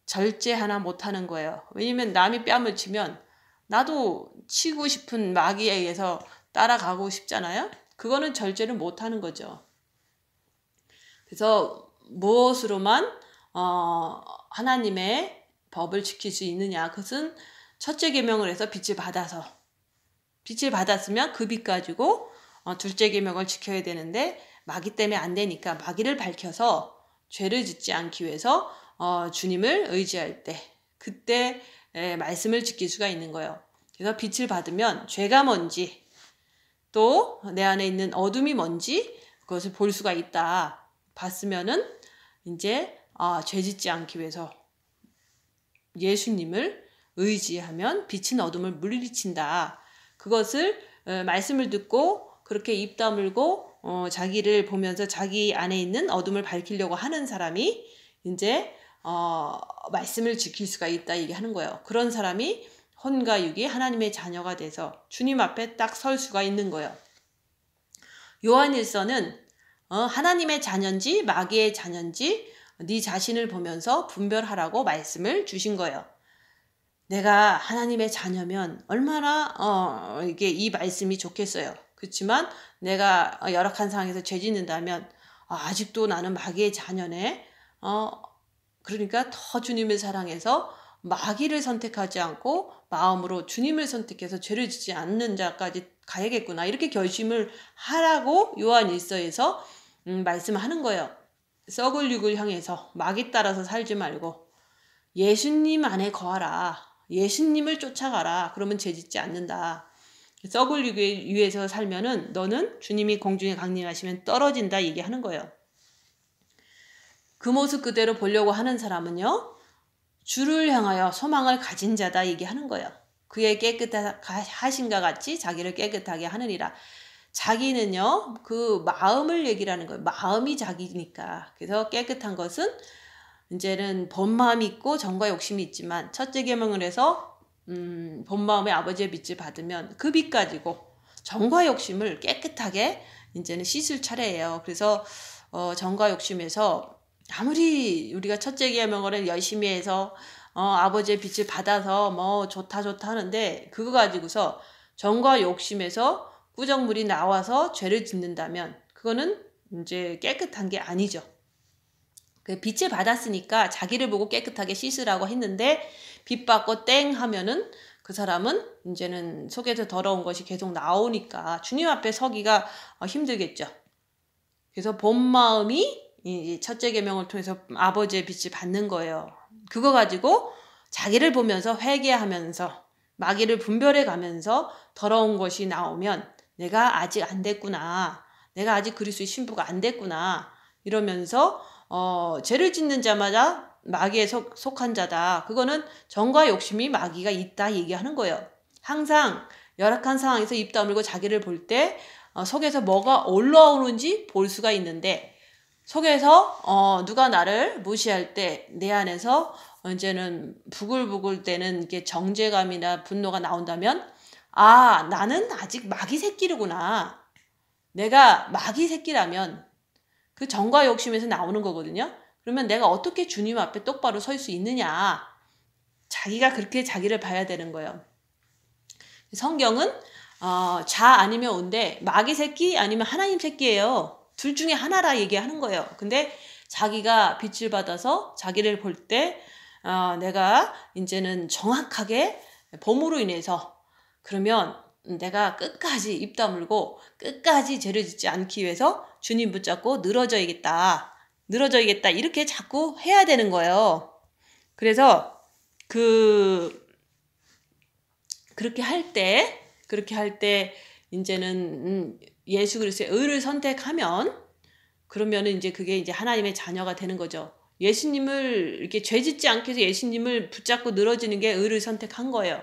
절제 하나 못하는 거예요. 왜냐면 남이 뺨을 치면 나도 치고 싶은 마귀에 의해서 따라가고 싶잖아요. 그거는 절제를 못하는 거죠. 그래서 무엇으로만 하나님의 법을 지킬 수 있느냐. 그것은 첫째 계명을 해서 빛을 받았으면 그 빛 가지고 둘째 계명을 지켜야 되는데 마귀 때문에 안 되니까 마귀를 밝혀서 죄를 짓지 않기 위해서 주님을 의지할 때 그때 말씀을 지킬 수가 있는 거예요. 그래서 빛을 받으면 죄가 뭔지 또 내 안에 있는 어둠이 뭔지 그것을 볼 수가 있다. 봤으면은 이제 죄 짓지 않기 위해서 예수님을 의지하면 빛은 어둠을 물리친다. 그것을 말씀을 듣고 그렇게 입 다물고 자기를 보면서 자기 안에 있는 어둠을 밝히려고 하는 사람이 이제 말씀을 지킬 수가 있다 얘기하는 거예요. 그런 사람이 혼과 육이 하나님의 자녀가 돼서 주님 앞에 딱 설 수가 있는 거예요. 요한일서는 하나님의 자녀인지 마귀의 자녀인지 네 자신을 보면서 분별하라고 말씀을 주신 거예요. 내가 하나님의 자녀면 얼마나 이게 이 말씀이 좋겠어요. 그렇지만 내가 열악한 상황에서 죄 짓는다면 아직도 나는 마귀의 자녀네. 그러니까 더 주님을 사랑해서 마귀를 선택하지 않고 마음으로 주님을 선택해서 죄를 짓지 않는 자까지 가야겠구나. 이렇게 결심을 하라고 요한일서에서 말씀하는 거예요. 썩을 육을 향해서 마귀 따라서 살지 말고 예수님 안에 거하라. 예수님을 쫓아가라. 그러면 죄 짓지 않는다. 썩을 육에 위해서 살면은 너는 주님이 공중에 강림하시면 떨어진다 얘기하는 거예요. 그 모습 그대로 보려고 하는 사람은요. 주를 향하여 소망을 가진 자다 얘기하는 거예요. 그의 깨끗하신가 같이 자기를 깨끗하게 하느니라. 자기는요. 그 마음을 얘기하는 거예요. 마음이 자기니까. 그래서 깨끗한 것은 이제는 본 마음이 있고 정과 욕심이 있지만 첫째 계명을 해서 본 마음의 아버지의 빛을 받으면 그 빛 가지고 정과 욕심을 깨끗하게 이제는 씻을 차례예요. 그래서 정과 욕심에서 아무리 우리가 첫째 계명을 열심히 해서 아버지의 빛을 받아서 뭐 좋다 하는데 그거 가지고서 정과 욕심에서 꾸정물이 나와서 죄를 짓는다면 그거는 이제 깨끗한 게 아니죠. 그 빛을 받았으니까 자기를 보고 깨끗하게 씻으라고 했는데 빛 받고 땡 하면은 그 사람은 이제는 속에서 더러운 것이 계속 나오니까 주님 앞에 서기가 힘들겠죠. 그래서 본 마음이 이 첫째 계명을 통해서 아버지의 빛을 받는 거예요. 그거 가지고 자기를 보면서 회개하면서 마귀를 분별해 가면서 더러운 것이 나오면 내가 아직 안 됐구나. 내가 아직 그리스도의 신부가 안 됐구나. 이러면서 죄를 짓는 자마다 마귀에 속한 자다. 그거는 정과 욕심이 마귀가 있다 얘기하는 거예요. 항상 열악한 상황에서 입 다물고 자기를 볼 때 속에서 뭐가 올라오는지 볼 수가 있는데 속에서 누가 나를 무시할 때 내 안에서 이제는 부글부글 되는 게 정죄감이나 분노가 나온다면 나는 아직 마귀 새끼르구나. 내가 마귀 새끼라면 그 정과 욕심에서 나오는 거거든요. 그러면 내가 어떻게 주님 앞에 똑바로 설 수 있느냐. 자기가 그렇게 자기를 봐야 되는 거예요. 성경은 자 아니면 온데 마귀 새끼 아니면 하나님 새끼예요. 둘 중에 하나라 얘기하는 거예요. 근데 자기가 빛을 받아서 자기를 볼 때 내가 이제는 정확하게 범으로 인해서 그러면 내가 끝까지 입 다물고 끝까지 죄를 짓지 않기 위해서 주님 붙잡고 늘어져야겠다. 이렇게 자꾸 해야 되는 거예요. 그래서 그렇게 할 때 이제는 예수 그리스도의 의를 선택하면 그러면은 이제 그게 이제 하나님의 자녀가 되는 거죠. 예수님을 이렇게 죄 짓지 않게 해서 예수님을 붙잡고 늘어지는 게 의를 선택한 거예요.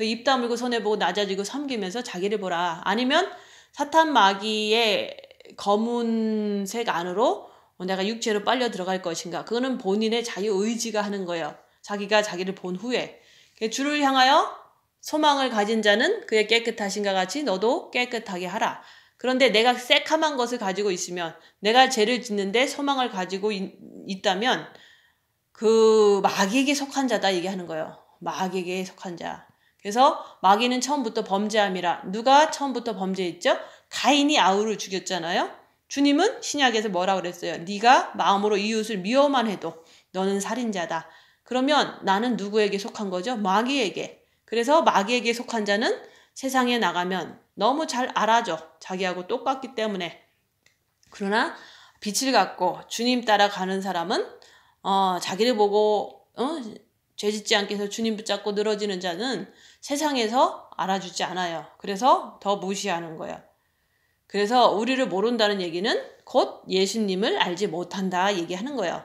입 다물고 손해보고 낮아지고 섬기면서 자기를 보라. 아니면 사탄 마귀의 검은색 안으로 내가 육체로 빨려 들어갈 것인가. 그거는 본인의 자유의지가 하는 거예요. 자기가 자기를 본 후에. 주를 향하여 소망을 가진 자는 그의 깨끗하신가 같이 너도 깨끗하게 하라. 그런데 내가 새카만 것을 가지고 있으면 내가 죄를 짓는데 소망을 가지고 있다면 그 마귀에게 속한 자다 얘기하는 거예요. 마귀에게 속한 자. 그래서 마귀는 처음부터 범죄함이라. 누가 처음부터 범죄했죠? 가인이 아우를 죽였잖아요. 주님은 신약에서 뭐라 그랬어요? 네가 마음으로 이웃을 미워만 해도 너는 살인자다. 그러면 나는 누구에게 속한 거죠? 마귀에게. 그래서 마귀에게 속한 자는 세상에 나가면 너무 잘 알아줘. 자기하고 똑같기 때문에. 그러나 빛을 갖고 주님 따라가는 사람은 자기를 보고 죄 짓지 않게 해서 주님 붙잡고 늘어지는 자는 세상에서 알아주지 않아요. 그래서 더 무시하는 거예요. 그래서 우리를 모른다는 얘기는 곧 예수님을 알지 못한다 얘기하는 거예요.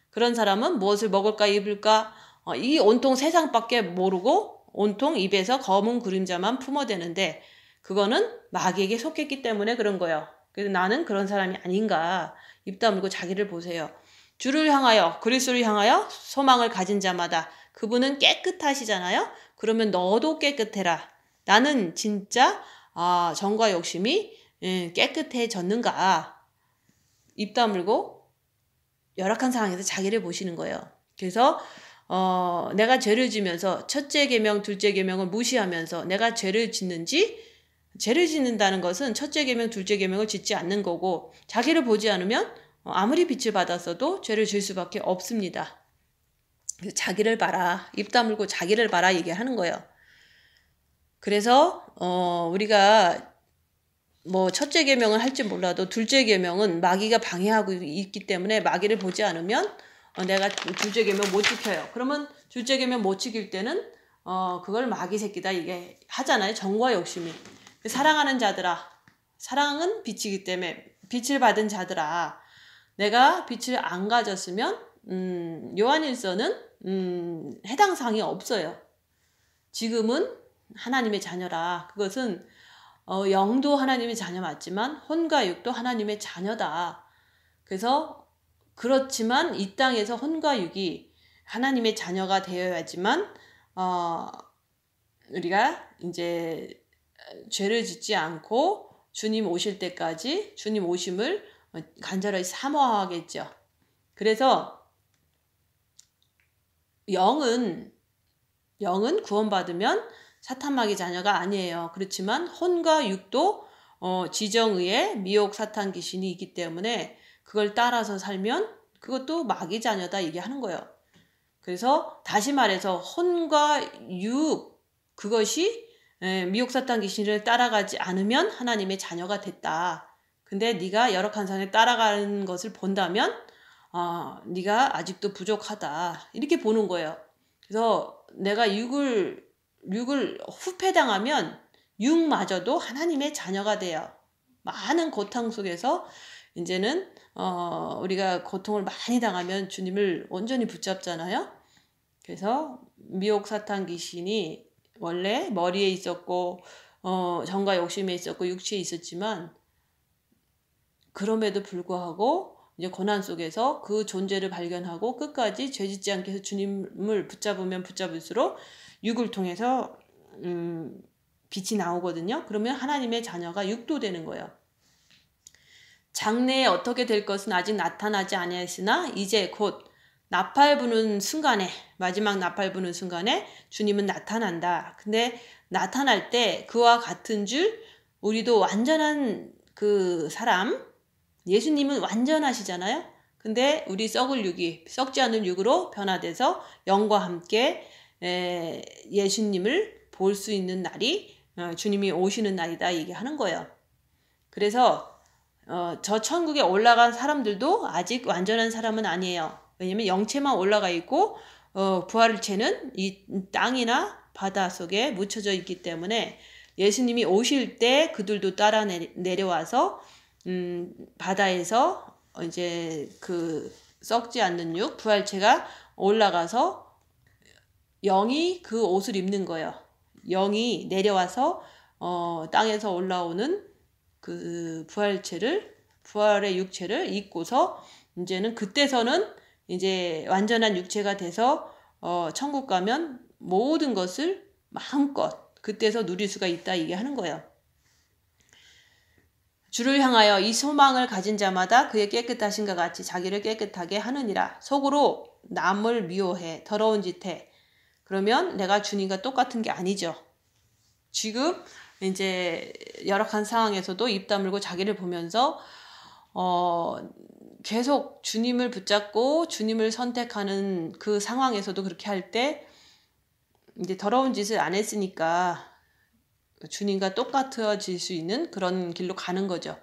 그런 사람은 무엇을 먹을까 입을까 이 온통 세상밖에 모르고 온통 입에서 검은 그림자만 품어대는데 그거는 마귀에게 속했기 때문에 그런 거예요. 그래서 나는 그런 사람이 아닌가. 입 다물고 자기를 보세요. 주를 향하여 그리스도를 향하여 소망을 가진 자마다 그분은 깨끗하시잖아요. 그러면 너도 깨끗해라. 나는 진짜 정과 욕심이 깨끗해졌는가. 입 다물고 열악한 상황에서 자기를 보시는 거예요. 그래서 내가 죄를 지면서 첫째 계명, 둘째 계명을 무시하면서 내가 죄를 짓는지, 죄를 짓는다는 것은 첫째 계명, 둘째 계명을 짓지 않는 거고, 자기를 보지 않으면 아무리 빛을 받았어도 죄를 질 수밖에 없습니다. 그래서 자기를 봐라. 입 다물고 자기를 봐라 얘기하는 거예요. 그래서 우리가 뭐 첫째 계명은 할지 몰라도 둘째 계명은 마귀가 방해하고 있기 때문에 마귀를 보지 않으면 내가 둘째 계명 못 지켜요. 그러면 둘째 계명 못 지킬 때는 그걸 마귀 새끼다 이게 하잖아요. 정과 욕심이. 사랑하는 자들아, 사랑은 빛이기 때문에 빛을 받은 자들아, 내가 빛을 안 가졌으면 요한일서는 해당 사항이 없어요. 지금은 하나님의 자녀라. 그것은 영도 하나님의 자녀 맞지만 혼과 육도 하나님의 자녀다. 그래서 그렇지만 이 땅에서 혼과 육이 하나님의 자녀가 되어야지만 우리가 이제 죄를 짓지 않고 주님 오실 때까지 주님 오심을 간절히 사모하겠죠. 그래서 영은 구원받으면 사탄마귀 자녀가 아니에요. 그렇지만 혼과 육도 지정의에 미혹 사탄 귀신이 있기 때문에 그걸 따라서 살면 그것도 마귀 자녀다 얘기하는 거예요. 그래서 다시 말해서 혼과 육, 그것이 미혹 사탄 귀신을 따라가지 않으면 하나님의 자녀가 됐다. 근데 네가 열악한 상에 따라가는 것을 본다면 네가 아직도 부족하다. 이렇게 보는 거예요. 그래서 내가 육을 후패당하면 육마저도 하나님의 자녀가 돼요. 많은 고통 속에서 이제는 우리가 고통을 많이 당하면 주님을 온전히 붙잡잖아요. 그래서 미혹 사탄 귀신이 원래 머리에 있었고 정과 욕심에 있었고 육체에 있었지만, 그럼에도 불구하고 이제 고난 속에서 그 존재를 발견하고 끝까지 죄짓지 않게 해서 주님을 붙잡으면 붙잡을수록 육을 통해서 빛이 나오거든요. 그러면 하나님의 자녀가 육도 되는 거예요. 장래에 어떻게 될 것은 아직 나타나지 아니하였으나 이제 곧 나팔 부는 순간에, 마지막 나팔 부는 순간에 주님은 나타난다. 근데 나타날 때 그와 같은 줄 우리도 완전한 그 사람, 예수님은 완전하시잖아요. 근데 우리 썩을 육이 썩지 않는 육으로 변화돼서 영과 함께 예수님을 볼 수 있는 날이 주님이 오시는 날이다 얘기하는 거예요. 그래서 저 천국에 올라간 사람들도 아직 완전한 사람은 아니에요. 왜냐면 영체만 올라가 있고 부활체는 이 땅이나 바다 속에 묻혀져 있기 때문에 예수님이 오실 때 그들도 따라 내려와서 바다에서 이제 그 썩지 않는 육, 부활체가 올라가서 영이 그 옷을 입는 거예요. 영이 내려와서 땅에서 올라오는 그 부활의 육체를 입고서 이제는 그때서는 이제 완전한 육체가 돼서 천국 가면 모든 것을 마음껏 그때서 누릴 수가 있다 이게 하는 거예요. 주를 향하여 이 소망을 가진 자마다 그의 깨끗하신과 같이 자기를 깨끗하게 하느니라. 속으로 남을 미워해 더러운 짓 해. 그러면 내가 주님과 똑같은 게 아니죠. 지금 이제 열악한 상황에서도 입 다물고 자기를 보면서 계속 주님을 붙잡고 주님을 선택하는 그 상황에서도 그렇게 할 때 이제 더러운 짓을 안 했으니까 주님과 똑같아질 수 있는 그런 길로 가는 거죠.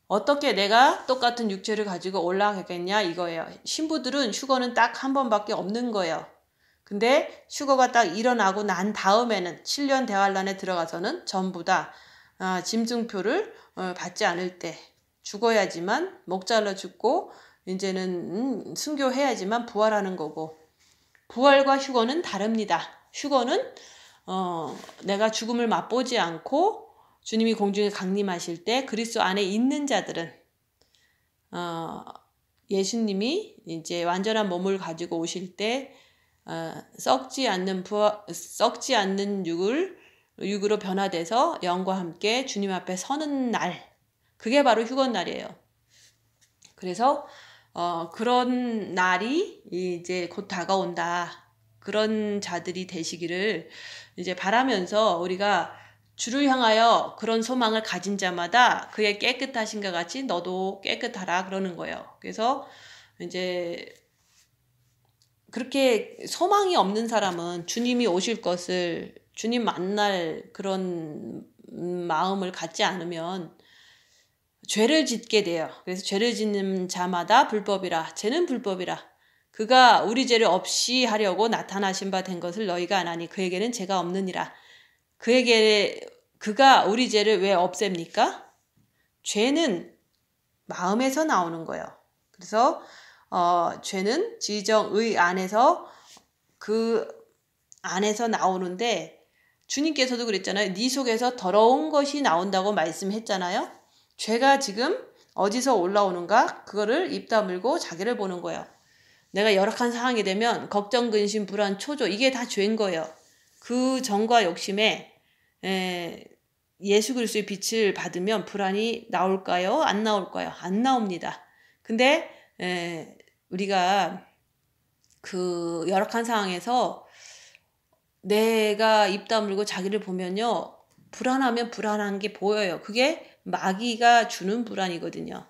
어떻게 내가 똑같은 육체를 가지고 올라가겠냐 이거예요. 신부들은 휴거는 딱 한 번밖에 없는 거예요. 근데 휴거가 딱 일어나고 난 다음에는 7년 대환란에 들어가서는 전부 다 짐승표를 받지 않을 때 죽어야지만 목 잘라 죽고 이제는 순교해야지만 부활하는 거고, 부활과 휴거는 다릅니다. 휴거는 내가 죽음을 맛보지 않고 주님이 공중에 강림하실 때 그리스도 안에 있는 자들은 예수님이 이제 완전한 몸을 가지고 오실 때 썩지 않는 육으로 변화돼서 영과 함께 주님 앞에 서는 날, 그게 바로 휴건날이에요. 그래서 그런 날이 이제 곧 다가온다. 그런 자들이 되시기를 이제 바라면서 우리가 주를 향하여 그런 소망을 가진 자마다 그의 깨끗하신가 같이 너도 깨끗하라 그러는 거예요. 그래서 이제 그렇게 소망이 없는 사람은 주님이 오실 것을, 주님 만날 그런 마음을 갖지 않으면 죄를 짓게 돼요. 그래서 죄를 짓는 자마다 불법이라, 죄는 불법이라. 그가 우리 죄를 없이 하려고 나타나신 바 된 것을 너희가 안 하니 그에게는 죄가 없느니라. 그가 우리 죄를 왜 없앱니까? 죄는 마음에서 나오는 거예요. 그래서 죄는 지정의 안에서, 그 안에서 나오는데, 주님께서도 그랬잖아요. 네 속에서 더러운 것이 나온다고 말씀했잖아요. 죄가 지금 어디서 올라오는가? 그거를 입 다물고 자기를 보는 거예요. 내가 열악한 상황이 되면 걱정, 근심, 불안, 초조, 이게 다 죄인 거예요. 그 정과 욕심에 예수 그리스도의 빛을 받으면 불안이 나올까요? 안 나올까요? 안 나옵니다. 근데 우리가 그 열악한 상황에서 내가 입 다물고 자기를 보면요, 불안하면 불안한 게 보여요. 그게 마귀가 주는 불안이거든요.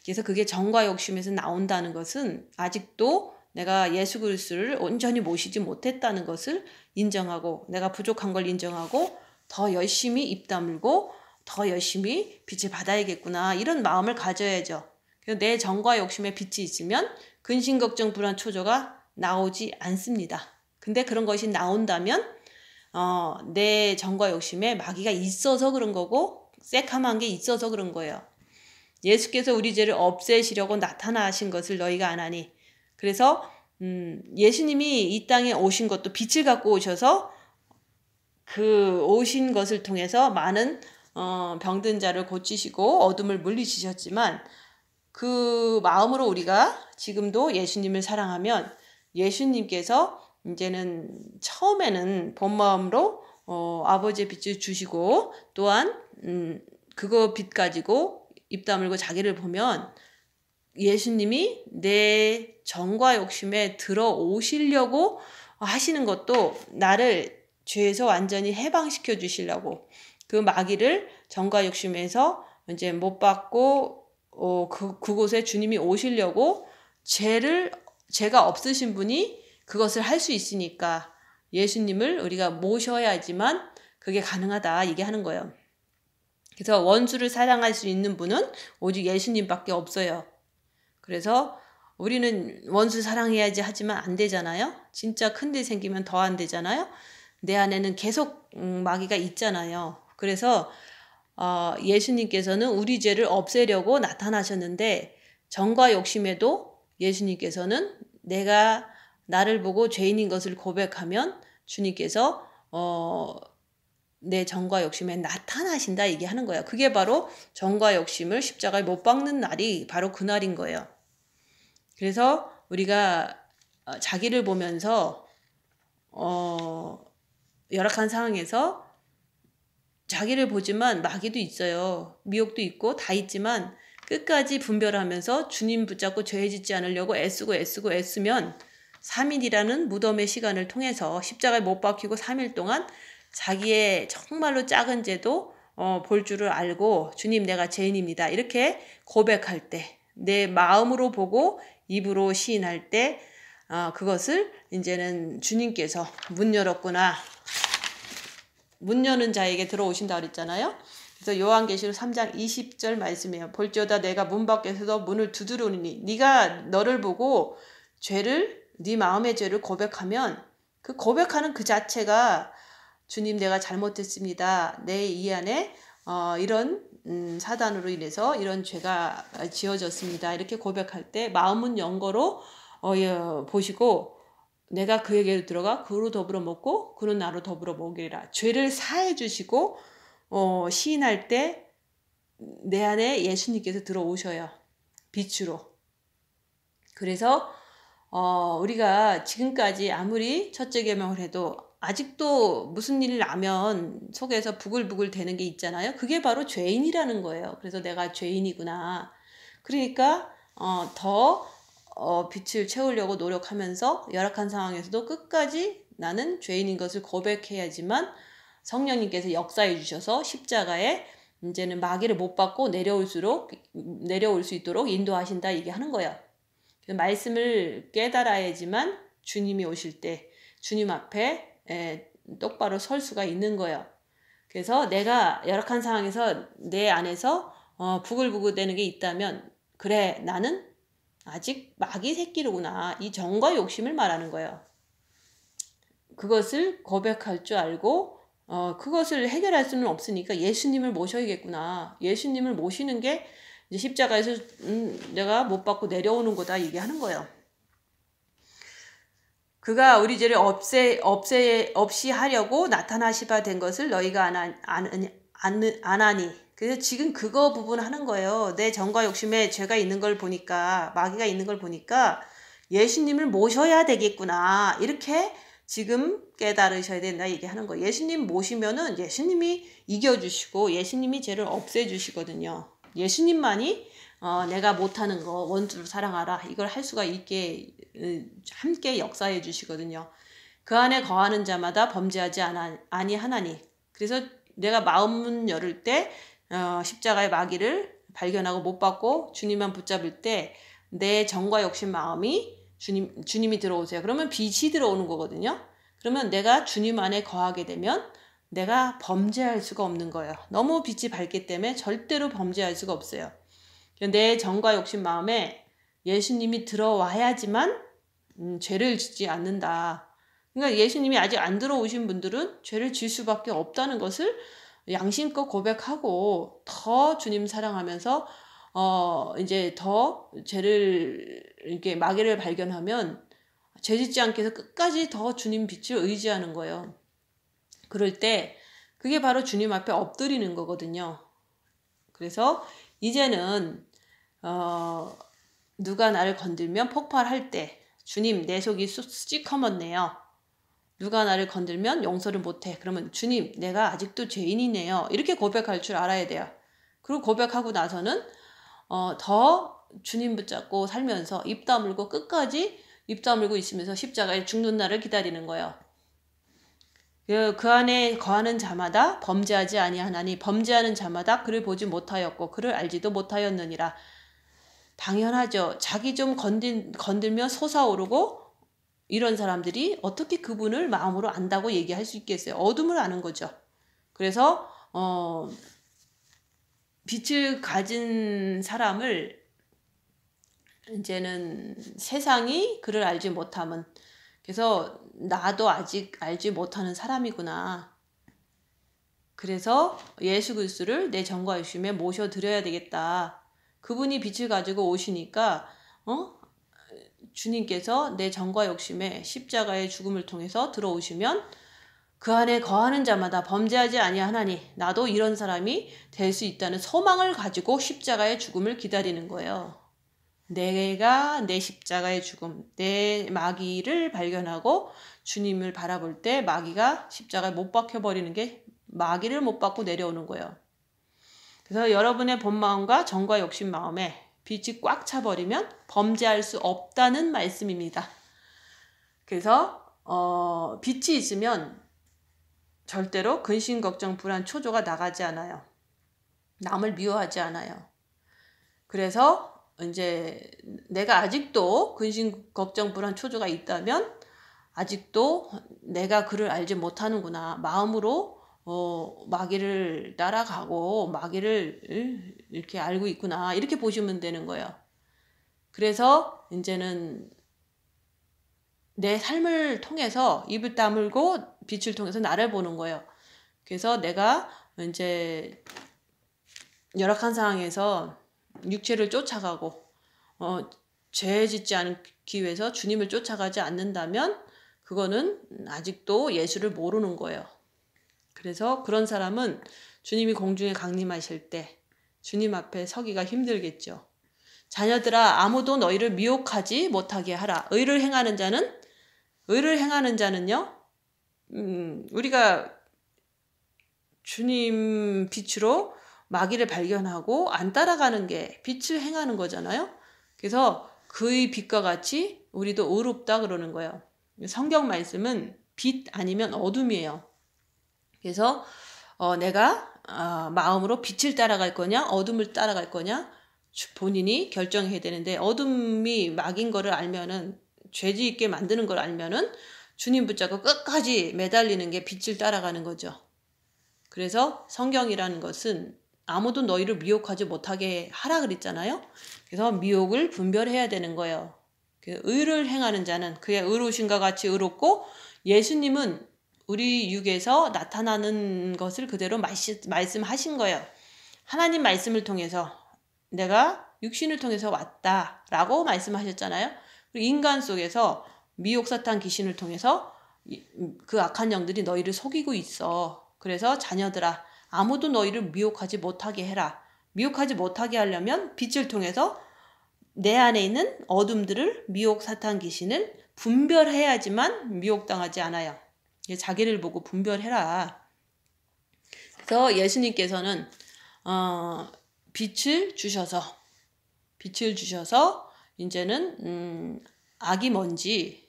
그래서 그게 정과 욕심에서 나온다는 것은 아직도 내가 예수 그리스도를 온전히 모시지 못했다는 것을 인정하고, 내가 부족한 걸 인정하고 더 열심히 입 다물고 더 열심히 빛을 받아야겠구나, 이런 마음을 가져야죠. 그래서 내 정과 욕심에 빛이 있으면 근심, 걱정, 불안, 초조가 나오지 않습니다. 근데 그런 것이 나온다면 내 정과 욕심에 마귀가 있어서 그런 거고, 새카만 게 있어서 그런 거예요. 예수께서 우리 죄를 없애시려고 나타나신 것을 너희가 안 하니. 그래서 예수님이 이 땅에 오신 것도 빛을 갖고 오셔서 그 오신 것을 통해서 많은 병든 자를 고치시고 어둠을 물리치셨지만, 그 마음으로 우리가 지금도 예수님을 사랑하면 예수님께서 이제는 처음에는 본 마음으로 아버지의 빛을 주시고, 또한 그거 빛 가지고 입 다물고 자기를 보면 예수님이 내 정과 욕심에 들어오시려고 하시는 것도 나를 죄에서 완전히 해방시켜 주시려고, 그 마귀를 정과 욕심에서 이제 못 받고 그곳에 주님이 오시려고, 죄가 없으신 분이 그것을 할 수 있으니까 예수님을 우리가 모셔야지만 그게 가능하다, 얘기하는 거예요. 그래서 원수를 사랑할 수 있는 분은 오직 예수님밖에 없어요. 그래서 우리는 원수 사랑해야지 하지만 안 되잖아요. 진짜 큰일 생기면 더 안 되잖아요. 내 안에는 계속 마귀가 있잖아요. 그래서 예수님께서는 우리 죄를 없애려고 나타나셨는데, 정과 욕심에도 예수님께서는 내가 나를 보고 죄인인 것을 고백하면 주님께서 내 정과 욕심에 나타나신다, 얘기하는 거예요. 그게 바로 정과 욕심을 십자가에 못 박는 날이 바로 그 날인 거예요. 그래서 우리가 자기를 보면서 열악한 상황에서 자기를 보지만 마귀도 있어요. 미혹도 있고 다 있지만 끝까지 분별하면서 주님 붙잡고 죄 짓지 않으려고 애쓰면 3일이라는 무덤의 시간을 통해서 십자가에 못 박히고 3일 동안 자기의 정말로 작은 죄도 볼 줄을 알고, 주님 내가 죄인입니다, 이렇게 고백할 때, 내 마음으로 보고 입으로 시인할 때 그것을 이제는 주님께서 문 열었구나, 문 여는 자에게 들어오신다 그랬잖아요. 그래서 요한계시록 3장 20절 말씀이에요. 볼지어다 내가 문 밖에서도 문을 두드리니, 네가 너를 보고 네 마음의 죄를 고백하면 그 고백하는 그 자체가 주님 내가 잘못했습니다, 내 이 안에 이런 사단으로 인해서 이런 죄가 지어졌습니다, 이렇게 고백할 때 마음은 연거로 보시고, 내가 그에게 들어가 그로 더불어 먹고 그는 나로 더불어 먹으리라. 죄를 사해 주시고 시인할 때 내 안에 예수님께서 들어오셔요, 빛으로. 그래서 우리가 지금까지 아무리 첫째 계명을 해도 아직도 무슨 일 나면 속에서 부글부글 되는 게 있잖아요. 그게 바로 죄인이라는 거예요. 그래서 내가 죄인이구나. 그러니까 더 빛을 채우려고 노력하면서 열악한 상황에서도 끝까지 나는 죄인인 것을 고백해야지만 성령님께서 역사해 주셔서 십자가에 이제는 마귀를 못 받고 내려올 수 있도록 인도하신다 얘기하는 거예요. 말씀을 깨달아야지만 주님이 오실 때 주님 앞에 똑바로 설 수가 있는 거예요. 그래서 내가 열악한 상황에서 내 안에서 부글부글 되는 게 있다면 그래 나는 아직 마귀 새끼로구나. 이 정과 욕심을 말하는 거예요. 그것을 고백할 줄 알고 그것을 해결할 수는 없으니까 예수님을 모셔야겠구나. 예수님을 모시는 게 이제 십자가에서 내가 못 받고 내려오는 거다 얘기하는 거예요. 그가 우리 죄를 없이 하려고 나타나시바 된 것을 너희가 안 하니. 그래서 지금 그거 부분 하는 거예요. 내 정과 욕심에 죄가 있는 걸 보니까, 마귀가 있는 걸 보니까 예수님을 모셔야 되겠구나. 이렇게 지금 깨달으셔야 된다 얘기하는 거예요. 예수님 모시면은 예수님이 이겨주시고 예수님이 죄를 없애주시거든요. 예수님만이 내가 못하는 거 원수를 사랑하라 이걸 할 수가 있게 함께 역사해 주시거든요. 그 안에 거하는 자마다 범죄하지 아니하나니. 그래서 내가 마음문 열을 때 십자가의 마귀를 발견하고 못 받고 주님만 붙잡을 때 내 정과 욕심 마음이 주님이 들어오세요. 그러면 빛이 들어오는 거거든요. 그러면 내가 주님 안에 거하게 되면 내가 범죄할 수가 없는 거예요. 너무 빛이 밝기 때문에 절대로 범죄할 수가 없어요. 내 정과 욕심 마음에 예수님이 들어와야지만 죄를 짓지 않는다. 그러니까 예수님이 아직 안 들어오신 분들은 죄를 질 수밖에 없다는 것을 양심껏 고백하고 더 주님 사랑하면서 이제 더 죄를 이렇게 마귀를 발견하면 죄 짓지 않게 해서 끝까지 더 주님 빛을 의지하는 거예요. 그럴 때 그게 바로 주님 앞에 엎드리는 거거든요. 그래서 이제는 누가 나를 건들면 폭발할 때 주님 내 속이 시커멓네요. 누가 나를 건들면 용서를 못해. 그러면 주님 내가 아직도 죄인이네요. 이렇게 고백할 줄 알아야 돼요. 그리고 고백하고 나서는 더 주님 붙잡고 살면서 입 다물고 끝까지 입 다물고 있으면서 십자가에 죽는 날을 기다리는 거예요. 그 안에 거하는 자마다 범죄하지 아니하나니 범죄하는 자마다 그를 보지 못하였고 그를 알지도 못하였느니라. 당연하죠. 자기 좀 건들면 솟아오르고 이런 사람들이 어떻게 그분을 마음으로 안다고 얘기할 수 있겠어요. 어둠을 아는 거죠. 그래서 빛을 가진 사람을 이제는 세상이 그를 알지 못함은 그래서 나도 아직 알지 못하는 사람이구나. 그래서 예수 그리스도를 내 정과 욕심에 모셔드려야 되겠다. 그분이 빛을 가지고 오시니까 주님께서 내 정과 욕심에 십자가의 죽음을 통해서 들어오시면 그 안에 거하는 자마다 범죄하지 아니하나니 나도 이런 사람이 될 수 있다는 소망을 가지고 십자가의 죽음을 기다리는 거예요. 내가 내 십자가의 죽음, 내 마귀를 발견하고 주님을 바라볼 때 마귀가 십자가에 못 박혀버리는 게 마귀를 못 받고 내려오는 거예요. 그래서 여러분의 본마음과 정과 욕심 마음에 빛이 꽉 차버리면 범죄할 수 없다는 말씀입니다. 그래서 빛이 있으면 절대로 근심, 걱정, 불안, 초조가 나가지 않아요. 남을 미워하지 않아요. 그래서 이제 내가 아직도 근심, 걱정, 불안, 초조가 있다면 아직도 내가 그를 알지 못하는구나. 마음으로 마귀를 따라가고 마귀를 이렇게 알고 있구나. 이렇게 보시면 되는 거예요. 그래서 이제는 내 삶을 통해서 입을 다물고 빛을 통해서 나를 보는 거예요. 그래서 내가 이제 열악한 상황에서 육체를 쫓아가고 죄 짓지 않기 위해서 주님을 쫓아가지 않는다면 그거는 아직도 예수를 모르는 거예요. 그래서 그런 사람은 주님이 공중에 강림하실 때 주님 앞에 서기가 힘들겠죠. 자녀들아 아무도 너희를 미혹하지 못하게 하라. 의를 행하는 자는요. 우리가 주님 빛으로 마귀를 발견하고 안 따라가는 게 빛을 행하는 거잖아요. 그래서 그의 빛과 같이 우리도 의롭다 그러는 거예요. 성경 말씀은 빛 아니면 어둠이에요. 그래서 내가 마음으로 빛을 따라갈 거냐 어둠을 따라갈 거냐 본인이 결정해야 되는데, 어둠이 마귀인 거를 알면은, 죄지 있게 만드는 걸 알면은 주님 붙잡고 끝까지 매달리는 게 빛을 따라가는 거죠. 그래서 성경이라는 것은 아무도 너희를 미혹하지 못하게 하라 그랬잖아요. 그래서 미혹을 분별해야 되는 거예요. 의를 행하는 자는 그의 의로우신과 같이 의롭고, 예수님은 우리 육에서 나타나는 것을 그대로 말씀하신 거예요. 하나님 말씀을 통해서 내가 육신을 통해서 왔다라고 말씀하셨잖아요. 그리고 인간 속에서 미혹 사탄 귀신을 통해서 그 악한 영들이 너희를 속이고 있어. 그래서 자녀들아 아무도 너희를 미혹하지 못하게 해라. 미혹하지 못하게 하려면 빛을 통해서 내 안에 있는 어둠들을, 미혹 사탄 귀신을 분별해야지만 미혹당하지 않아요. 자기를 보고 분별해라. 그래서 예수님께서는 빛을 주셔서 이제는 악이 뭔지,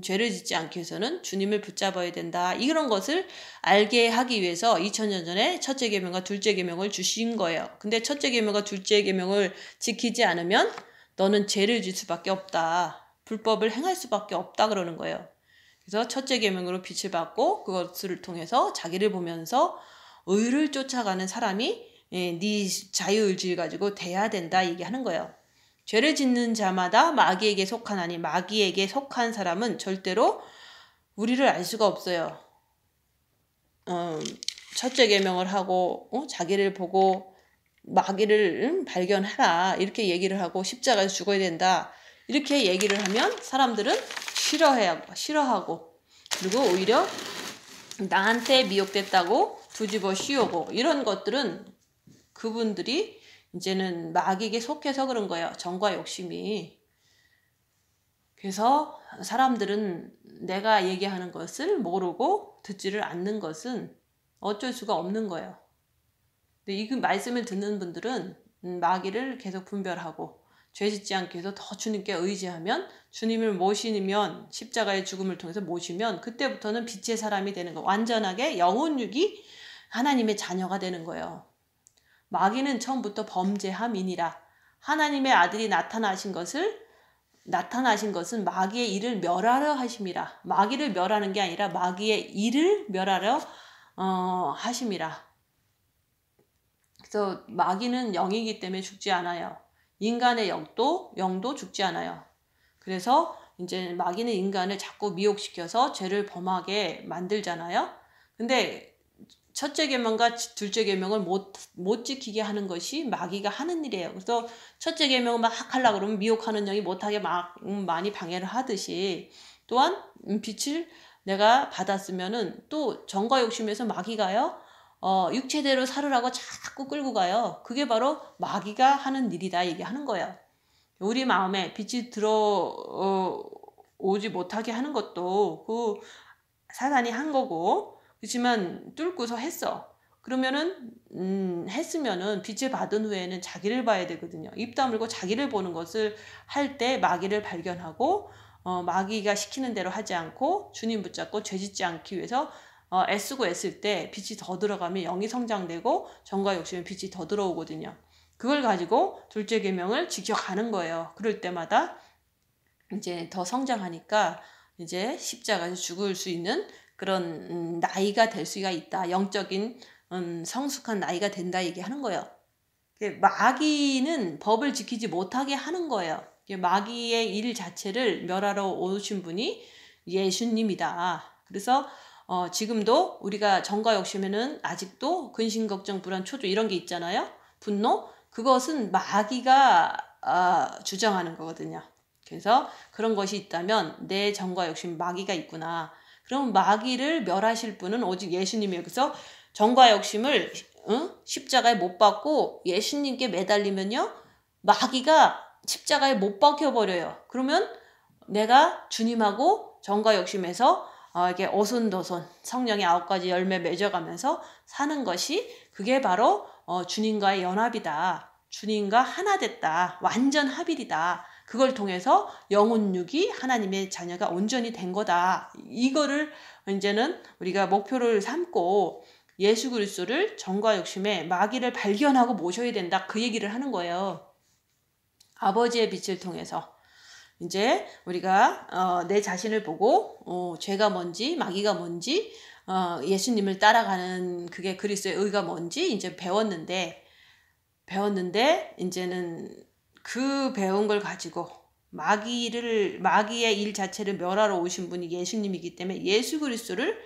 죄를 짓지 않기 위해서는 주님을 붙잡아야 된다. 이런 것을 알게 하기 위해서 2000년 전에 첫째 계명과 둘째 계명을 주신 거예요. 근데 첫째 계명과 둘째 계명을 지키지 않으면 너는 죄를 질 수밖에 없다. 불법을 행할 수밖에 없다 그러는 거예요. 그래서 첫째 계명으로 빛을 받고 그것을 통해서 자기를 보면서 의를 쫓아가는 사람이 네 자유의지를 가지고 돼야 된다 얘기하는 거예요. 죄를 짓는 자마다 마귀에게 속하나니 마귀에게 속한 사람은 절대로 우리를 알 수가 없어요. 첫째 계명을 하고 자기를 보고 마귀를 발견하라 이렇게 얘기를 하고 십자가에 죽어야 된다 이렇게 얘기를 하면 사람들은 싫어하고 그리고 오히려 나한테 미혹됐다고 뒤집어 씌우고, 이런 것들은 그분들이 이제는 마귀에게 속해서 그런 거예요. 정과 욕심이. 그래서 사람들은 내가 얘기하는 것을 모르고 듣지를 않는 것은 어쩔 수가 없는 거예요. 근데 이 말씀을 듣는 분들은 마귀를 계속 분별하고 죄 짓지 않기 위해서 더 주님께 의지하면, 주님을 모시면, 십자가의 죽음을 통해서 모시면 그때부터는 빛의 사람이 되는 거예요. 완전하게 영혼육이 하나님의 자녀가 되는 거예요. 마귀는 처음부터 범죄함이니라. 하나님의 아들이 나타나신 것은 마귀의 일을 멸하려 하심이라. 마귀를 멸하는 게 아니라 마귀의 일을 멸하려 하심이라. 그래서 마귀는 영이기 때문에 죽지 않아요. 인간의 영도 죽지 않아요. 그래서 이제 마귀는 인간을 자꾸 미혹시켜서 죄를 범하게 만들잖아요. 근데 첫째 계명과 둘째 계명을 못 지키게 하는 것이 마귀가 하는 일이에요. 그래서 첫째 계명을 막 하려고 그러면 미혹하는 영이 못하게 많이 방해를 하듯이, 또한 빛을 내가 받았으면은 또 정과 욕심에서 마귀가요 육체대로 살으라고 자꾸 끌고 가요. 그게 바로 마귀가 하는 일이다 얘기하는 거예요. 우리 마음에 빛이 들어오지 못하게 하는 것도 그 사단이 한 거고, 그렇지만 뚫고서 했어. 그러면은 했으면은 빛을 받은 후에는 자기를 봐야 되거든요. 입 다물고 자기를 보는 것을 할 때 마귀를 발견하고 마귀가 시키는 대로 하지 않고 주님 붙잡고 죄 짓지 않기 위해서 애쓰고 애쓸 때 빛이 더 들어가면 영이 성장되고 정과 욕심에 빛이 더 들어오거든요. 그걸 가지고 둘째 계명을 지켜가는 거예요. 그럴 때마다 이제 더 성장하니까 이제 십자가에서 죽을 수 있는 그런 나이가 될 수가 있다. 영적인 성숙한 나이가 된다 얘기하는 거예요. 마귀는 법을 지키지 못하게 하는 거예요. 마귀의 일 자체를 멸하러 오신 분이 예수님이다. 그래서 지금도 우리가 정과 욕심에는 아직도 근심, 걱정, 불안, 초조 이런 게 있잖아요. 분노. 그것은 마귀가 주장하는 거거든요. 그래서 그런 것이 있다면 내 정과 욕심 마귀가 있구나. 그럼 마귀를 멸하실 분은 오직 예수님이에요. 그래서 정과 욕심을 십자가에 못 박고 예수님께 매달리면요, 마귀가 십자가에 못 박혀버려요. 그러면 내가 주님하고 정과 욕심에서 이렇게 오손도손 성령의 9가지 열매 맺어가면서 사는 것이 그게 바로 주님과의 연합이다. 주님과 하나 됐다. 완전 합일이다. 그걸 통해서 영혼육이 하나님의 자녀가 온전히 된 거다. 이거를 이제는 우리가 목표를 삼고 예수 그리스도를 정과 욕심에 마귀를 발견하고 모셔야 된다. 그 얘기를 하는 거예요. 아버지의 빛을 통해서 이제 우리가 내 자신을 보고 죄가 뭔지 마귀가 뭔지 예수님을 따라가는 그게 그리스도의 의가 뭔지 이제 배웠는데 이제는 그 배운 걸 가지고 마귀의 일 자체를 멸하러 오신 분이 예수님이기 때문에 예수 그리스도를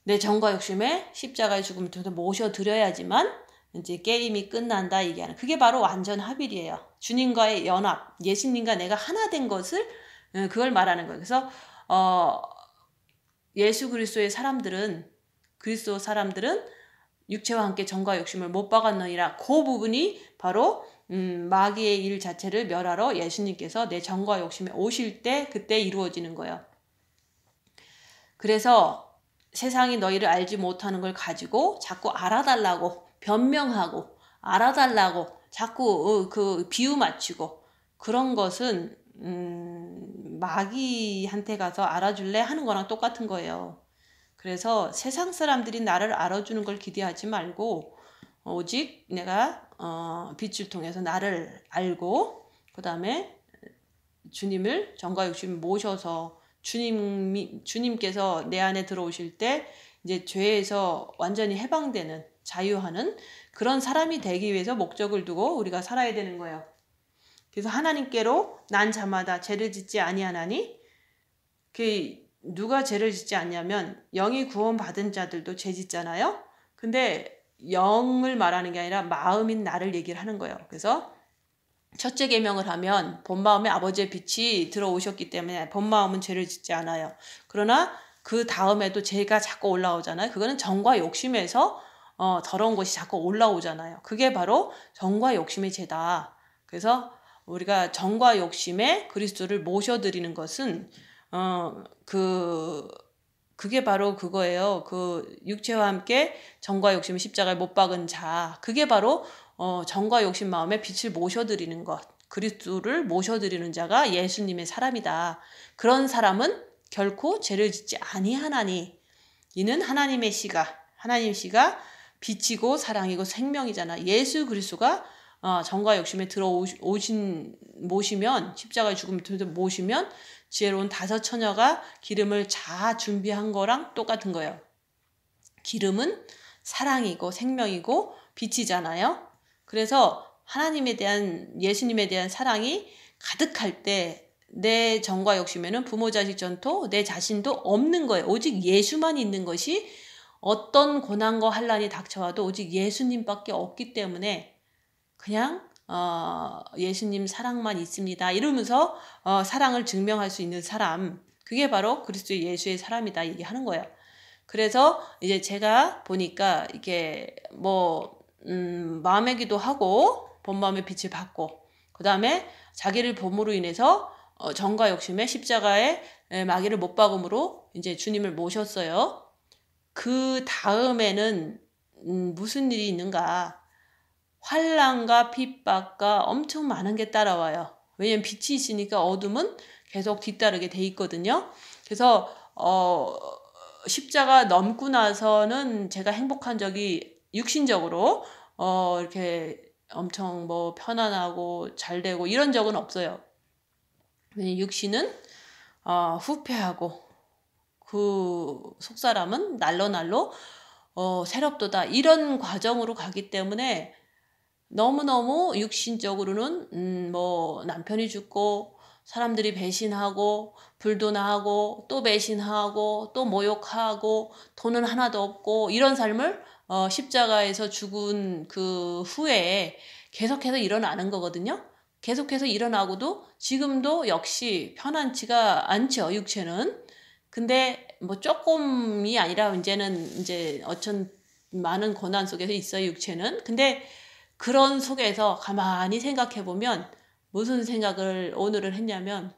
내 정과 욕심에 십자가의 죽음을 통해서 모셔드려야지만 이제 게임이 끝난다 얘기하는 그게 바로 완전 합일이에요. 주님과의 연합, 예수님과 내가 하나 된 것을 그걸 말하는 거예요. 그래서 예수 그리스도의 사람들은 그리스도 사람들은 육체와 함께 정과 욕심을 못 박았느니라. 그 부분이 바로 마귀의 일 자체를 멸하러 예수님께서 내 정과 욕심에 오실 때 그때 이루어지는 거예요. 그래서 세상이 너희를 알지 못하는 걸 가지고 자꾸 알아달라고 변명하고 알아달라고 자꾸 그 비유 맞추고 그런 것은 마귀한테 가서 알아줄래 하는 거랑 똑같은 거예요. 그래서 세상 사람들이 나를 알아주는 걸 기대하지 말고 오직 내가 빛을 통해서 나를 알고 그 다음에 주님을 정과 욕심 모셔서 주님께서 내 안에 들어오실 때 이제 죄에서 완전히 해방되는 자유하는 그런 사람이 되기 위해서 목적을 두고 우리가 살아야 되는 거예요. 그래서 하나님께로 난 자마다 죄를 짓지 아니하나니 누가 죄를 짓지 않냐면 영이 구원받은 자들도 죄 짓잖아요. 근데 영을 말하는 게 아니라 마음인 나를 얘기를 하는 거예요. 그래서 첫째 계명을 하면 본 마음에 아버지의 빛이 들어오셨기 때문에 본 마음은 죄를 짓지 않아요. 그러나 그 다음에도 죄가 자꾸 올라오잖아요. 그거는 정과 욕심에서 더러운 것이 자꾸 올라오잖아요. 그게 바로 정과 욕심의 죄다. 그래서 우리가 정과 욕심에 그리스도를 모셔드리는 것은 그게 바로 그거예요. 그 육체와 함께 정과 욕심의 십자가에 못 박은 자. 그게 바로 정과 욕심 마음에 빛을 모셔드리는 것. 그리스도를 모셔드리는 자가 예수님의 사람이다. 그런 사람은 결코 죄를 짓지 아니하나니 이는 하나님의 씨가 빛이고 사랑이고 생명이잖아. 예수 그리스도가 정과 욕심에 모시면 십자가의 죽음을 통해서 모시면 지혜로운 5 처녀가 기름을 자 준비한 거랑 똑같은 거예요. 기름은 사랑이고 생명이고 빛이잖아요. 그래서 하나님에 대한 예수님에 대한 사랑이 가득할 때 내 정과 욕심에는 부모 자식 전토 내 자신도 없는 거예요. 오직 예수만 있는 것이 어떤 고난과 환난이 닥쳐와도 오직 예수님밖에 없기 때문에 그냥 예수님 사랑만 있습니다. 이러면서 사랑을 증명할 수 있는 사람 그게 바로 그리스도 예수의 사람이다 얘기하는 거예요. 그래서 이제 제가 보니까 이게 마음의 기도하고 본 마음의 빛을 받고 그 다음에 자기를 봄으로 인해서 정과 욕심에 십자가에 마귀를 못 박음으로 이제 주님을 모셨어요. 그 다음에는 무슨 일이 있는가? 환난과 핍박과 엄청 많은 게 따라와요. 왜냐면 빛이 있으니까 어둠은 계속 뒤따르게 돼 있거든요. 그래서 십자가 넘고 나서는 제가 행복한 적이 육신적으로 이렇게 엄청 편안하고 잘 되고 이런 적은 없어요. 왜냐면 육신은 후패하고 그 속사람은 날로 새롭도다 이런 과정으로 가기 때문에 너무너무 육신적으로는 남편이 죽고 사람들이 배신하고 불도나하고 또 배신하고 또 모욕하고 돈은 하나도 없고 이런 삶을 십자가에서 죽은 그 후에 계속해서 일어나는 거거든요. 계속해서 일어나고도 지금도 역시 편안치가 않죠, 육체는. 근데 조금이 아니라 이제는 어쩐 많은 고난 속에서 있어요, 육체는. 근데 그런 속에서 가만히 생각해 보면 무슨 생각을 오늘은 했냐면,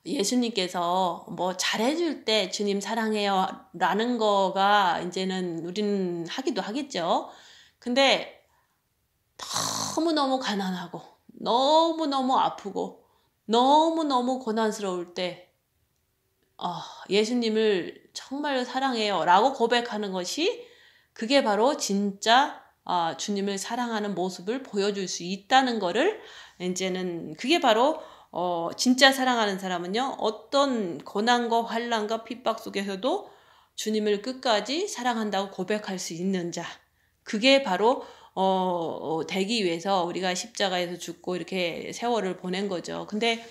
예수님께서 뭐 잘해줄 때 주님 사랑해요 라는 거가 이제는 우리는 하기도 하겠죠. 근데 너무너무 가난하고 너무너무 아프고 너무너무 고난스러울 때 예수님을 정말 사랑해요 라고 고백하는 것이, 그게 바로 진짜 주님을 사랑하는 모습을 보여줄 수 있다는 거를, 이제는 그게 바로 진짜 사랑하는 사람은요, 어떤 고난과 환난과 핍박 속에서도 주님을 끝까지 사랑한다고 고백할 수 있는 자, 그게 바로 되기 위해서 우리가 십자가에서 죽고 이렇게 세월을 보낸 거죠. 근데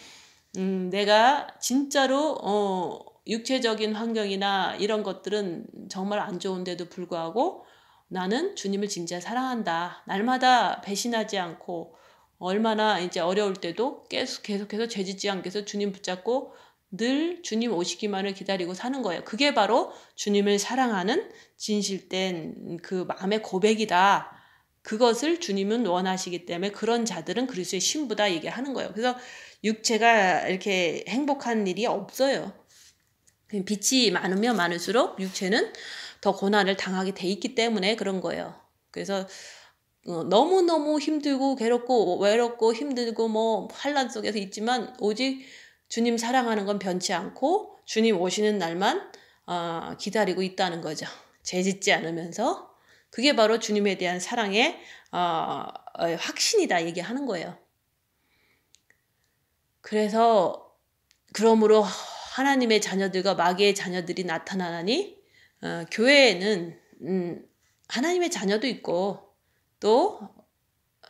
내가 진짜로 육체적인 환경이나 이런 것들은 정말 안 좋은데도 불구하고 나는 주님을 진짜 사랑한다. 날마다 배신하지 않고 얼마나 이제 어려울 때도 계속해서 죄짓지 않게 해서 주님 붙잡고 늘 주님 오시기만을 기다리고 사는 거예요. 그게 바로 주님을 사랑하는 진실된 그 마음의 고백이다. 그것을 주님은 원하시기 때문에 그런 자들은 그리스도의 신부다 얘기하는 거예요. 그래서 육체가 이렇게 행복한 일이 없어요. 빛이 많으면 많을수록 육체는 더 고난을 당하게 돼 있기 때문에 그런 거예요. 그래서 너무너무 힘들고 괴롭고 외롭고 힘들고 뭐 환난 속에서 있지만 오직 주님 사랑하는 건 변치 않고 주님 오시는 날만 기다리고 있다는 거죠. 죄짓지 않으면서. 그게 바로 주님에 대한 사랑의 확신이다 얘기하는 거예요. 그래서 그러므로 하나님의 자녀들과 마귀의 자녀들이 나타나니 교회에는 하나님의 자녀도 있고 또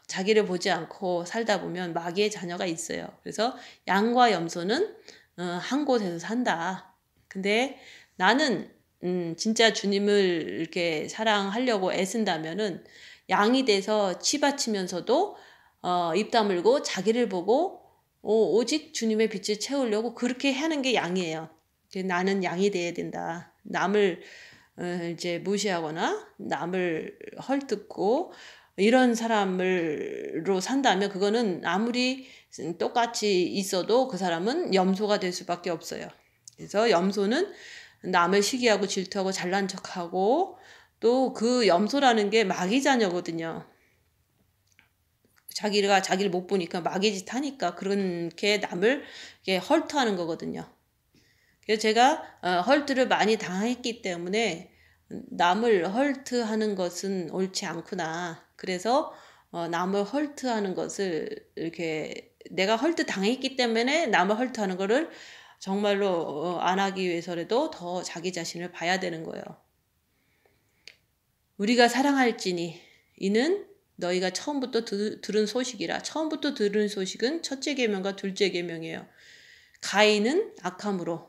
자기를 보지 않고 살다 보면 마귀의 자녀가 있어요. 그래서 양과 염소는 한 곳에서 산다. 근데 나는 진짜 주님을 이렇게 사랑하려고 애쓴다면은 양이 돼서 치받치면서도 입 다물고 자기를 보고 오직 주님의 빛을 채우려고 그렇게 하는 게 양이에요. 나는 양이 돼야 된다. 남을 이제 무시하거나 남을 헐뜯고 이런 사람으로 산다면 그거는 아무리 똑같이 있어도 그 사람은 염소가 될 수밖에 없어요. 그래서 염소는 남을 시기하고 질투하고 잘난 척하고 또 그 염소라는 게 마귀 자녀거든요. 자기가 자기를 못 보니까 마귀 짓 하니까 그렇게 남을 헐트하는 거거든요. 그래서 제가 헐트를 많이 당했기 때문에 남을 헐트하는 것은 옳지 않구나. 그래서 남을 헐트하는 것을 이렇게 내가 헐트 당했기 때문에 남을 헐트하는 거를 정말로 안 하기 위해서라도 더 자기 자신을 봐야 되는 거예요. 우리가 사랑할지니 이는 너희가 처음부터 들은 소식이라. 처음부터 들은 소식은 첫째 계명과 둘째 계명이에요. 가인은 악함으로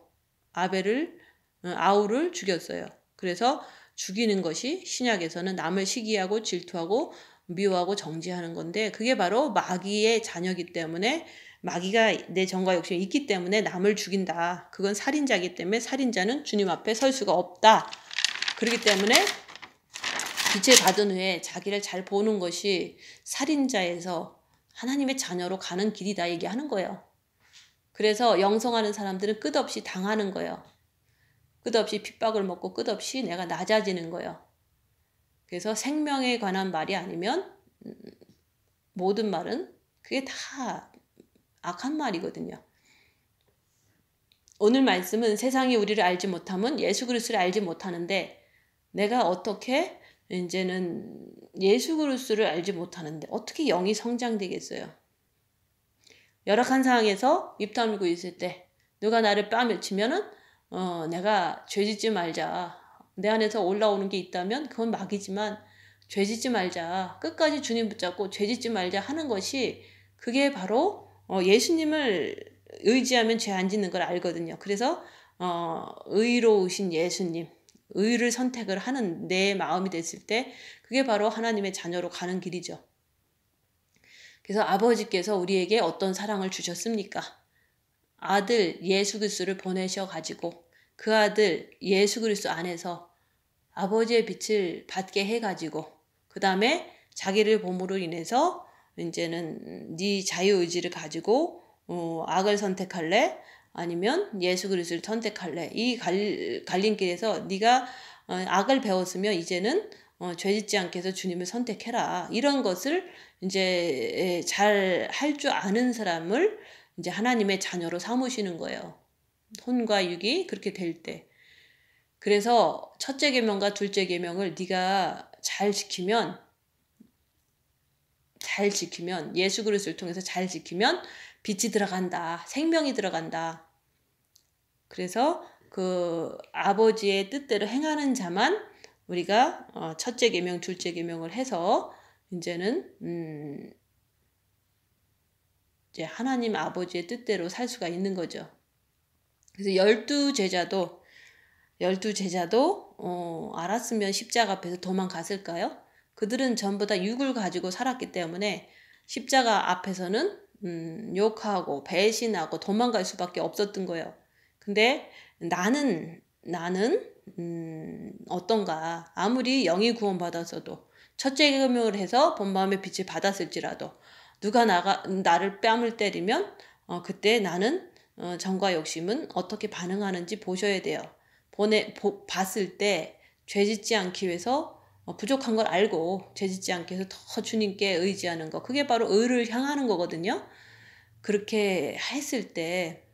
아우를 죽였어요. 그래서 죽이는 것이 신약에서는 남을 시기하고 질투하고 미워하고 정죄하는 건데, 그게 바로 마귀의 자녀이기 때문에, 마귀가 내 정과 욕심이 있기 때문에 남을 죽인다. 그건 살인자이기 때문에 살인자는 주님 앞에 설 수가 없다. 그렇기 때문에 빛을 받은 후에 자기를 잘 보는 것이 살인자에서 하나님의 자녀로 가는 길이다 얘기하는 거예요. 그래서 영성하는 사람들은 끝없이 당하는 거예요. 끝없이 핍박을 먹고 끝없이 내가 낮아지는 거예요. 그래서 생명에 관한 말이 아니면 모든 말은 그게 다 악한 말이거든요. 오늘 말씀은 세상이 우리를 알지 못하면 예수 그리스도를 알지 못하는데, 내가 어떻게 이제는 예수 그리스도를 알지 못하는데 어떻게 영이 성장되겠어요? 열악한 상황에서 입 다물고 있을 때 누가 나를 뺨을치면은 내가 죄짓지 말자. 내 안에서 올라오는 게 있다면 그건 마귀지만 죄짓지 말자. 끝까지 주님 붙잡고 죄짓지 말자 하는 것이, 그게 바로 예수님을 의지하면 죄 안 짓는 걸 알거든요. 그래서 의로우신 예수님, 의를 선택을 하는 내 마음이 됐을 때 그게 바로 하나님의 자녀로 가는 길이죠. 그래서 아버지께서 우리에게 어떤 사랑을 주셨습니까? 아들 예수 그리스도를 보내셔가지고 그 아들 예수 그리스도 안에서 아버지의 빛을 받게 해가지고 그 다음에 자기를 봄으로 인해서 이제는 네 자유의지를 가지고 악을 선택할래? 아니면 예수 그리스도를 선택할래? 이 갈림길에서 네가 악을 배웠으면 이제는 죄짓지 않게 해서 주님을 선택해라. 이런 것을 이제 잘 할 줄 아는 사람을 이제 하나님의 자녀로 삼으시는 거예요. 혼과 육이 그렇게 될 때. 그래서 첫째 계명과 둘째 계명을 네가 잘 지키면 예수 그리스도를 통해서 잘 지키면 빛이 들어간다. 생명이 들어간다. 그래서 그 아버지의 뜻대로 행하는 자만 우리가 첫째 계명, 둘째 계명을 해서 이제는 이제 하나님 아버지의 뜻대로 살 수가 있는 거죠. 그래서 12제자도 알았으면 십자가 앞에서 도망갔을까요? 그들은 전부 다 육을 가지고 살았기 때문에 십자가 앞에서는 욕하고 배신하고 도망갈 수밖에 없었던 거예요. 근데 나는 어떤가? 아무리 영이 구원받았어도 첫째 계명을 해서 본 마음의 빛을 받았을지라도 누가 나를 뺨을 때리면 그때 나는 정과 욕심은 어떻게 반응하는지 보셔야 돼요. 봤을 때 죄짓지 않기 위해서 부족한 걸 알고 죄짓지 않기 위해서 더 주님께 의지하는 거. 그게 바로 의를 향하는 거거든요. 그렇게 했을 때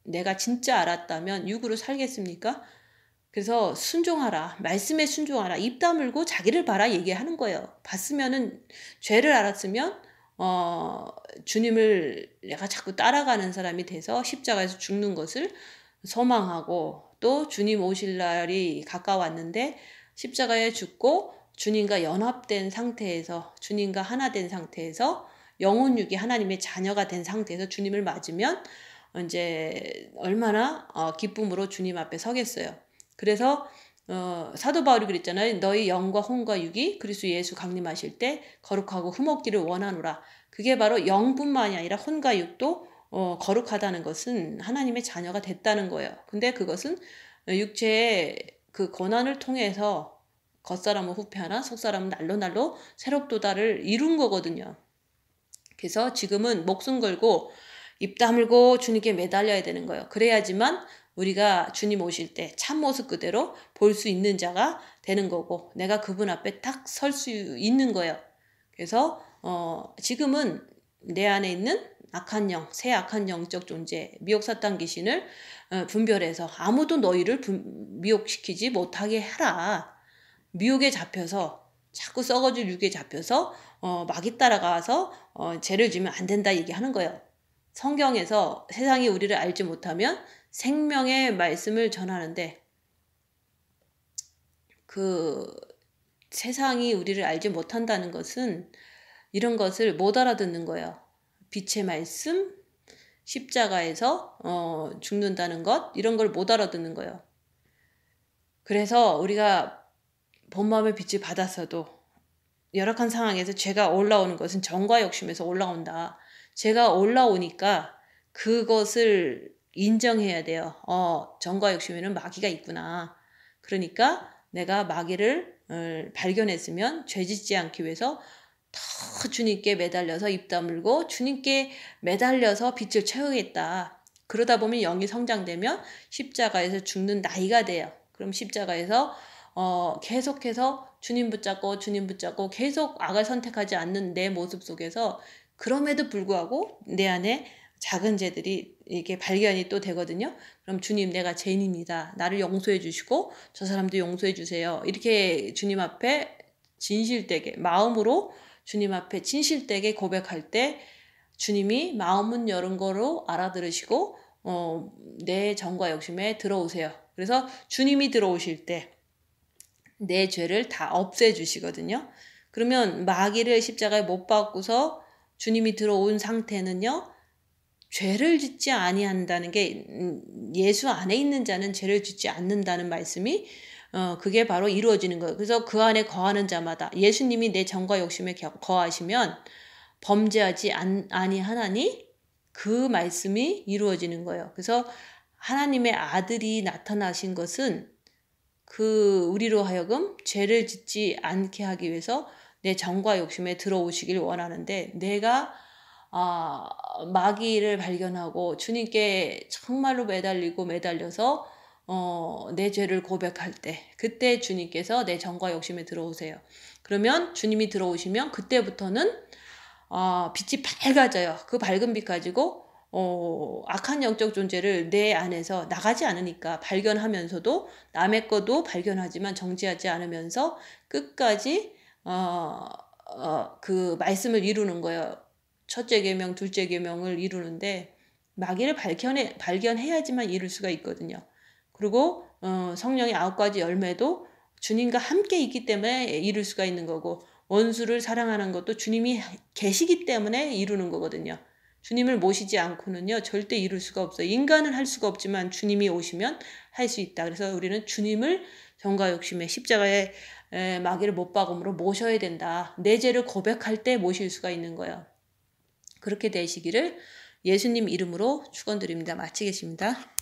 내가 진짜 알았다면 육으로 살겠습니까? 그래서 순종하라. 말씀에 순종하라. 입 다물고 자기를 봐라 얘기하는 거예요. 봤으면은 죄를 알았으면 주님을 내가 자꾸 따라가는 사람이 돼서 십자가에서 죽는 것을 소망하고 또 주님 오실 날이 가까웠는데 십자가에 죽고 주님과 연합된 상태에서 주님과 하나 된 상태에서 영혼육이 하나님의 자녀가 된 상태에서 주님을 맞으면 이제 얼마나 기쁨으로 주님 앞에 서겠어요. 그래서 사도 바울이 그랬잖아요. 너희 영과 혼과 육이 그리스도 예수 강림하실 때 거룩하고 흠없기를 원하노라. 그게 바로 영뿐만이 아니라 혼과 육도 거룩하다는 것은 하나님의 자녀가 됐다는 거예요. 근데 그것은 육체의 그 고난을 통해서 겉사람은 후패하나 속사람은 날로 새롭도다를 이룬 거거든요. 그래서 지금은 목숨 걸고 입 다물고 주님께 매달려야 되는 거예요. 그래야지만 우리가 주님 오실 때 참모습 그대로 볼 수 있는 자가 되는 거고 내가 그분 앞에 딱 설 수 있는 거예요. 그래서 지금은 내 안에 있는 악한 영, 새 악한 영적 존재, 미혹 사탄 귀신을 분별해서 아무도 너희를 미혹시키지 못하게 하라. 미혹에 잡혀서 자꾸 썩어질 육에 잡혀서 마귀 따라가서 죄를 지면 안 된다 얘기하는 거예요. 성경에서 세상이 우리를 알지 못하면 생명의 말씀을 전하는데 그 세상이 우리를 알지 못한다는 것은 이런 것을 못 알아듣는 거예요. 빛의 말씀, 십자가에서 죽는다는 것 이런 걸 못 알아듣는 거예요. 그래서 우리가 본 마음의 빛을 받았어도 열악한 상황에서 죄가 올라오는 것은 정과 욕심에서 올라온다. 죄가 올라오니까 그것을 인정해야 돼요. 정과 욕심에는 마귀가 있구나. 그러니까 내가 마귀를 발견했으면 죄짓지 않기 위해서 더 주님께 매달려서 입 다물고 주님께 매달려서 빛을 채우겠다. 그러다 보면 영이 성장되면 십자가에서 죽는 나이가 돼요. 그럼 십자가에서 계속해서 주님 붙잡고 계속 악을 선택하지 않는 내 모습 속에서 그럼에도 불구하고 내 안에 작은 죄들이 이렇게 발견이 또 되거든요. 그럼 주님 내가 죄인입니다. 나를 용서해 주시고 저 사람도 용서해 주세요. 이렇게 주님 앞에 진실되게 마음으로 주님 앞에 진실되게 고백할 때 주님이 마음은 여는 거로 알아들으시고 내 정과 욕심에 들어오세요. 그래서 주님이 들어오실 때 내 죄를 다 없애주시거든요. 그러면 마귀를 십자가에 못 박고서 주님이 들어온 상태는요. 죄를 짓지 아니한다는 게 예수 안에 있는 자는 죄를 짓지 않는다는 말씀이 그게 바로 이루어지는 거예요. 그래서 그 안에 거하는 자마다 예수님이 내 정과 욕심에 거하시면 범죄하지 아니하나니 그 말씀이 이루어지는 거예요. 그래서 하나님의 아들이 나타나신 것은 그 우리로 하여금 죄를 짓지 않게 하기 위해서 내 정과 욕심에 들어오시길 원하는데, 내가 마귀를 발견하고 주님께 정말로 매달려서 내 죄를 고백할 때, 그때 주님께서 내 정과 욕심에 들어오세요. 그러면 주님이 들어오시면 그때부터는 빛이 밝아져요. 그 밝은 빛 가지고 악한 영적 존재를 내 안에서 나가지 않으니까, 발견하면서도 남의 것도 발견하지만 정지하지 않으면서 끝까지 그 말씀을 이루는 거예요. 첫째 계명, 둘째 계명을 이루는데 마귀를 발견해야지만 이룰 수가 있거든요. 그리고 성령의 9가지 열매도 주님과 함께 있기 때문에 이룰 수가 있는 거고, 원수를 사랑하는 것도 주님이 계시기 때문에 이루는 거거든요. 주님을 모시지 않고는요 절대 이룰 수가 없어요. 인간은 할 수가 없지만 주님이 오시면 할 수 있다. 그래서 우리는 주님을 정과 욕심의 십자가에 마귀를 못 박음으로 모셔야 된다. 내 죄를 고백할 때 모실 수가 있는 거예요. 그렇게 되시기를 예수님 이름으로 축원드립니다. 마치겠습니다.